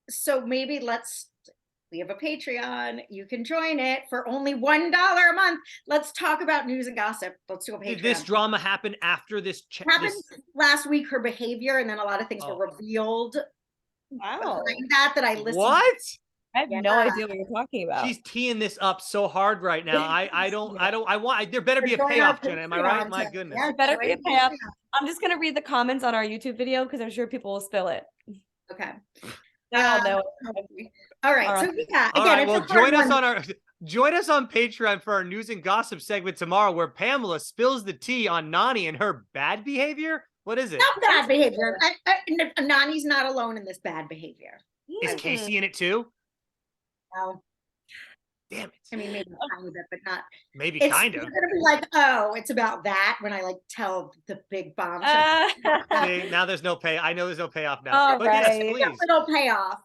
So maybe we have a Patreon. You can join it for only $1 a month. Let's talk about news and gossip. Let's do a Patreon. Did this drama happen after this? Happened last week, her behavior, and then a lot of things were revealed. Wow. That I listened. What? I have no idea what you're talking about. She's teeing this up so hard right now. There better be a payoff, Jenna. Am I right? My goodness. There better be a payoff. I'm just going to read the comments on our YouTube video because I'm sure people will spill it. Okay. All right. So yeah, all right. Well, join us on Patreon for our news and gossip segment tomorrow, where Pamela spills the tea on Nani and her bad behavior. What is it? Not bad behavior. Nani's not alone in this bad behavior. Is Casey in it too? No. Damn it. I mean, maybe a tiny bit, but not. Maybe kind of. It's gonna be like, oh, it's about that when I like tell the big bomb. See, now there's no pay. I know there's no payoff now. But yes, please. Little payoff.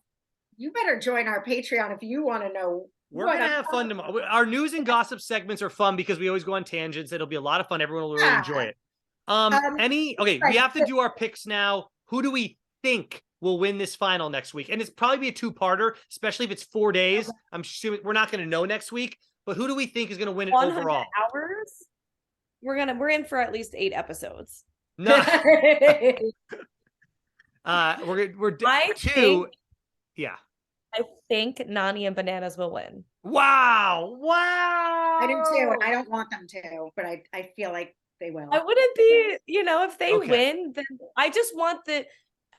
You better join our Patreon if you want to know. We're gonna have fun tomorrow. Our news and gossip segments are fun because we always go on tangents. It'll be a lot of fun. Everyone will really enjoy it. We have to do our picks now. Who do we think will win this final next week. And it's probably be a two-parter, especially if it's 4 days. I'm assuming we're not going to know next week, but who do we think is going to win it 100 overall? hours. We're in for at least 8 episodes. No. we're I two. think, yeah. I think Nani and Bananas will win. Wow. Wow. I do too. I don't want them to, but I feel like they will. I wouldn't be, if they Okay. win, then I just want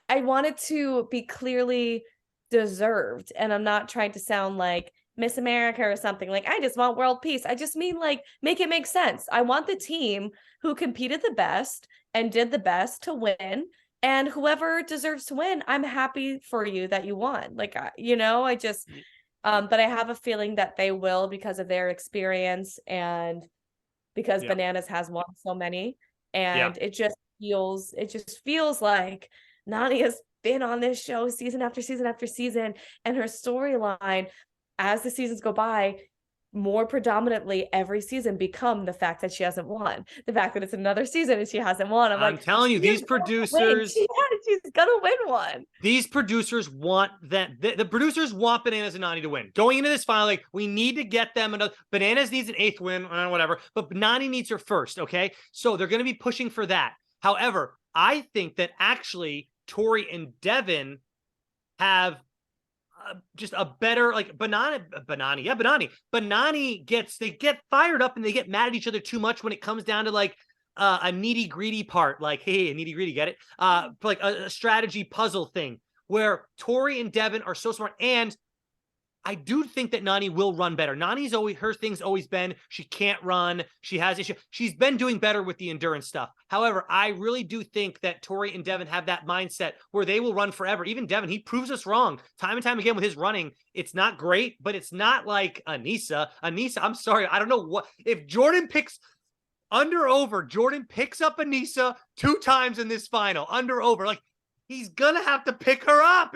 I want it to be clearly deserved. And I'm not trying to sound like Miss America or something. Like, I just want world peace. I just mean, like, make it make sense. I want the team who competed the best and did the best to win. And whoever deserves to win, I'm happy for you that you won. Like, I just, but I have a feeling that they will because of their experience and because Yeah. Bananas has won so many. And Yeah. it just feels like Nani has been on this show season after season after season, and her storyline as the seasons go by more predominantly every season become the fact that she hasn't won, the fact that it's another season and she hasn't won. I'm like, telling you, these producers, she's gonna win one. These producers want that. The producers want Bananas and Nani to win. Going into this final, like, we need to get them another. Bananas needs an 8th win, whatever, but Nani needs her first. Okay, so they're going to be pushing for that. However, I think that actually Tori and Devin have just a better, like, Banani they get fired up and they get mad at each other too much when it comes down to like a needy greedy part, like, hey, a needy greedy, get it? Like a strategy puzzle thing where Tori and Devin are so smart. And I do think that Nani will run better. Nani's always, her thing's always been, she can't run. She has issue. She's been doing better with the endurance stuff. However, I really do think that Tori and Devin have that mindset where they will run forever. Even Devin, he proves us wrong time and time again with his running. It's not great, but it's not like Anissa. Anissa, I'm sorry. I don't know what, if Jordan picks over, Jordan picks up Anissa 2 times in this final, over, like, he's gonna have to pick her up.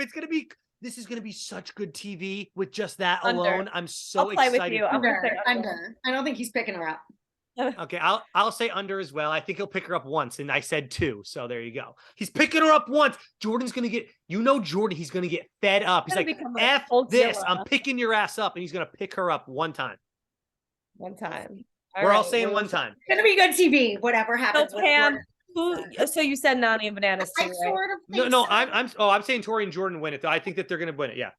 This is going to be such good TV with just that alone. I'm so excited. With you. Under. I don't think he's picking her up. Okay, I'll say under as well. I think he'll pick her up once, and I said 2, so there you go. He's picking her up once. Jordan's going to get, Jordan, he's going to get fed up. He's like, F this, I'm picking your ass up, and he's going to pick her up one time. We're all saying one time. It's going to be good TV, whatever happens. So, Pam, so you said Nani and Bananas too, right? Sort of think no, I'm saying Tori and Jordan win it, though. I think that they're going to win it. Yeah.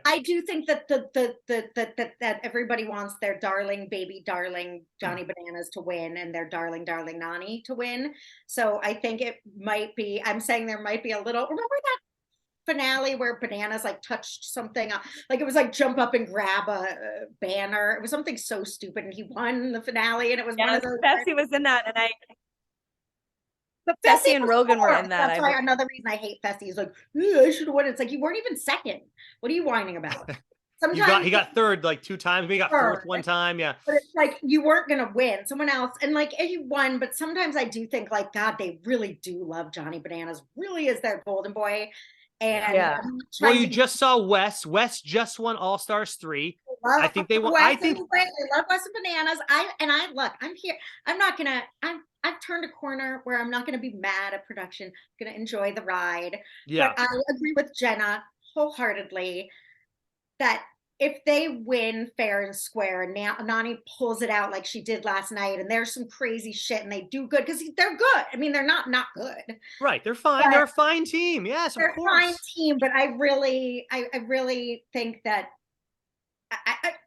I do think that that everybody wants their darling baby darling Johnny Bananas to win and their darling Nani to win. So I think it might be, I'm saying there might be a little, remember that finale where Bananas like touched something, like it was like jump up and grab a banner. It was something so stupid and he won the finale, and it was one of those. Fessy was in that, and But Fessy and Rogan were in that. That's why another reason I hate Fessy is like, I should have won. It's like, you weren't even second. What are you whining about? Sometimes he got third like 2 times. We got fourth one time. Yeah. But it's like, you weren't going to win. Someone else. And like, you won. But sometimes I do think like, God, they really do love Johnny Bananas. Really is their golden boy. And well, you just saw Wes. Wes just won All Stars 3. I think they will. I think they love Wes and Bananas. Look, I'm here. I've turned a corner where I'm not going to be mad at production. I'm going to enjoy the ride. Yeah. But I agree with Jenna wholeheartedly that if they win fair and square and Nani pulls it out like she did last night, and there's some crazy shit and they do good because they're good. I mean, they're not good. Right. They're fine. But they're a fine team. Yes, of course. They're a fine team, but I really think that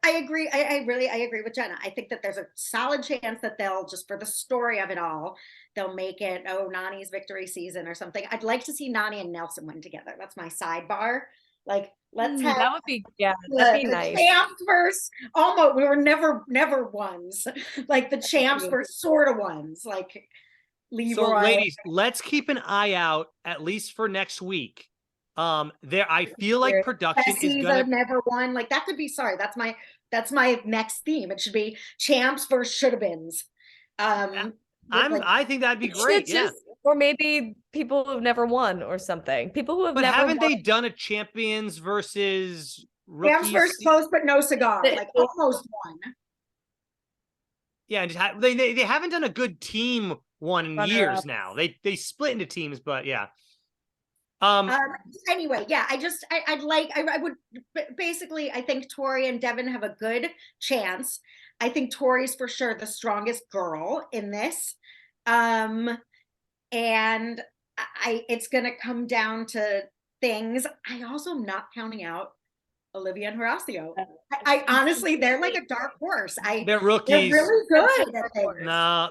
I agree. I agree with Jenna. I think that there's a solid chance that they'll, just for the story of it all, they'll make it, Nani's victory season or something. I'd like to see Nani and Nelson win together. That's my sidebar. Like, let's have that would be that'd be nice. Champs versus almost, we were never ones. Like the champs were sort of ones. Like Leroy. So ladies, let's keep an eye out at least for next week. I feel like production is gonna never won. Like that could be, sorry, that's my next theme. It should be champs versus should have beens. I think that'd be great. Yeah. Or maybe people who've never won or something. People who have but never haven't won. They done a champions versus rookies? Champs versus close but no cigar. Like almost won. Yeah, and just they haven't done a good team one in years now. They split into teams, but yeah. Um, Anyway, yeah, I would basically, I think Tori and Devin have a good chance. I think Tori's for sure the strongest girl in this. And it's gonna come down to things. I also am not counting out Olivia and Horacio. I honestly, they're like a dark horse. they're They're rookies. really good at things. No,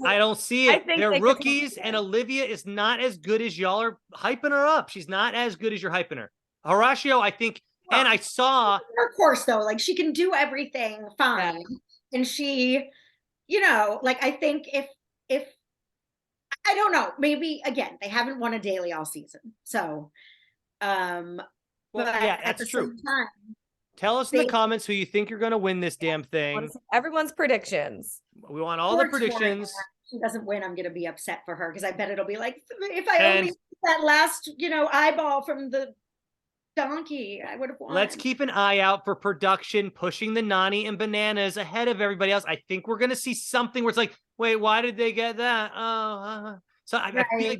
I don't see I it. think They're they could rookies, take and Olivia is not as good as y'all are hyping her up. She's not as good as you're hyping her. Horatio, I think, and I saw. Of course, though, like she can do everything fine, and she, like I think if I don't know, maybe again they haven't won a daily all season, so Well, but yeah, at that's the true. same time, Tell us in the comments who you think you're going to win this damn thing. Everyone's predictions. We want all the predictions. If she doesn't win, I'm going to be upset for her because I bet it'll be like, if I And- only that last, eyeball from the donkey, I would have won. Let's keep an eye out for production pushing the Nani and bananas ahead of everybody else. I think we're going to see something where it's like, wait, why did they get that? So I feel like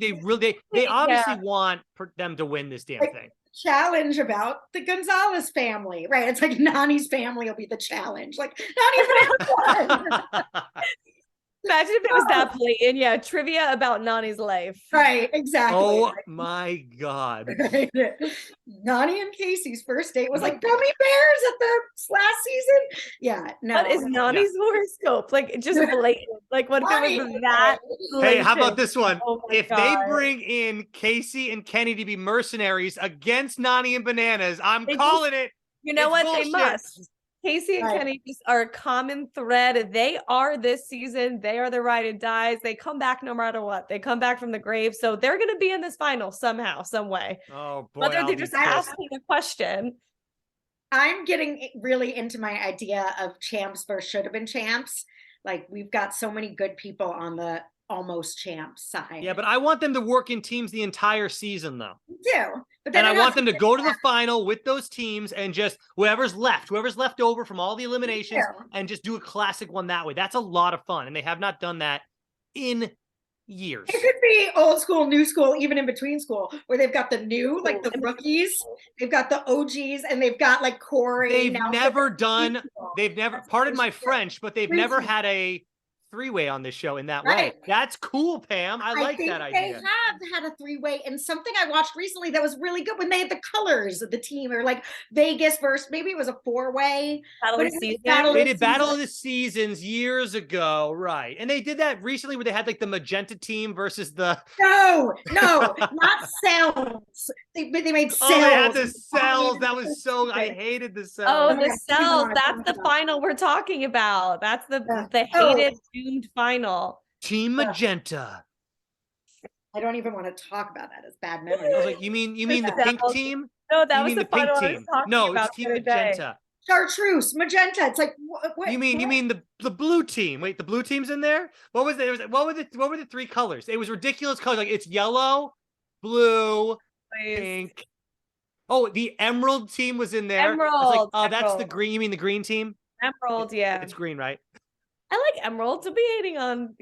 they obviously want them to win this damn thing. Challenge about the Gonzalez family, right? It's like Nani's family will be the challenge. Like not even Imagine if it was that blatant. Yeah, trivia about Nani's life. right, exactly. Oh my God. Right. Nani and Casey's first date was like gummy bears at the last season. Yeah, no. What is Nani's horoscope? Like just blatant. Like what if it was that blatant? Hey, how about this one? Oh if God. they bring in Casey and Kenny to be mercenaries against Nani and bananas, I'm calling it. You know It's what? They bullshit. must. Casey and Kenny just are a common thread. They are this season. They are the ride and dies. They come back no matter what. They come back from the grave. So they're going to be in this final somehow, some way. Oh boy, Whether they're just asking a question. I'm getting really into my idea of champs versus should have been champs. Like we've got so many good people on the almost champs side. Yeah, but I want them to work in teams the entire season, though. Me too. But then And I want them to go to the final with those teams and just whoever's left over from all the eliminations and just do a classic one that way. That's a lot of fun. And they have not done that in years. It could be old school, new school, even in between school, where they've got the new, like the rookies, they've got the OGs, and they've got like Corey. They've never, pardon my French, but they've never had a three-way on this show in that way. That's cool, Pam. I like that idea. They have had a three-way, and something I watched recently that was really good when they had the colors of the team, or like Vegas versus maybe it was a four-way. They did Battle of the Seasons years ago, right? And they did that recently where they had like the magenta team versus the no, not cells. They made cells. Oh, they had the cells. That was so. I hated the cells. Oh, the cells. That's the final we're talking about. That's the hated doomed final. Team Magenta. I don't even want to talk about that. It's bad memory. I was like, you mean the pink team? No, that was the pink team. No, it's Team Magenta. Chartreuse, magenta. It's like what? You mean the blue team? Wait, the blue team's in there? What was it? What were the three colors? It was ridiculous colors. Like it's yellow, blue, pink. Oh, the emerald team was in there. Emerald. Like, that's the green. You mean the green team? Emerald, yeah. It's green, right? I like emerald. To be hating on,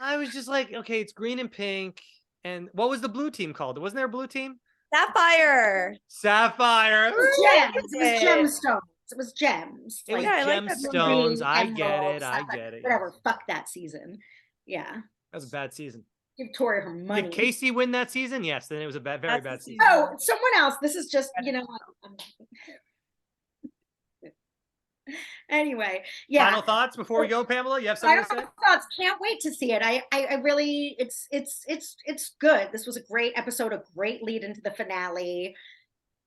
I was just like, okay, it's green and pink. And what was the blue team called? Wasn't there a blue team? Sapphire. It was gemstones. It was gems. It was gemstones. I get it. Whatever. Fuck that season. Yeah. That was a bad season. Give Tori her money. Did Casey win that season? Yes. Then it was a very bad season. Oh, someone else. This is just, Anyway, yeah. Final thoughts before we go, Pamela? You have something to say? Thoughts. Can't wait to see it. I really, it's good. This was a great episode, a great lead into the finale.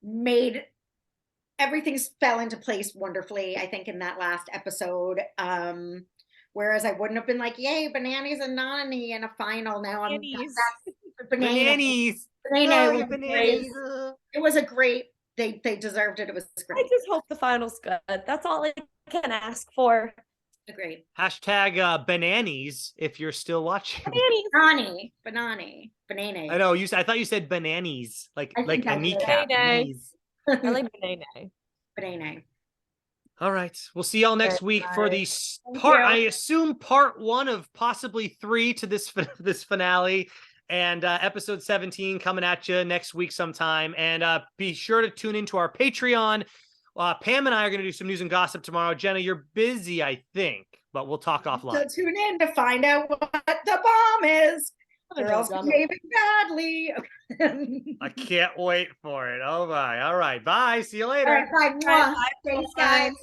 Made everything fell into place wonderfully, I think, in that last episode. Whereas I wouldn't have been like, yay, bananas and Nani in a final. Now I'm bananas. It was a great. They deserved it. It was great. I just hope the final's good. That's all I can ask for. Agreed. Hashtag bananas if you're still watching. Banani. I know I thought you said bananas, like a kneecap. I like banana. All right. We'll see y'all next week for the part. I assume part one of possibly 3 to this finale. And episode 17 coming at you next week sometime. And be sure to tune into our Patreon. Pam and I are going to do some news and gossip tomorrow. Jenna, you're busy, I think, but we'll talk offline. So tune in to find out what the bomb is. Girls Drama. behaving badly. I can't wait for it. Oh my. All right. Bye. See you later. All right, bye. Bye. Thanks, Bye. guys.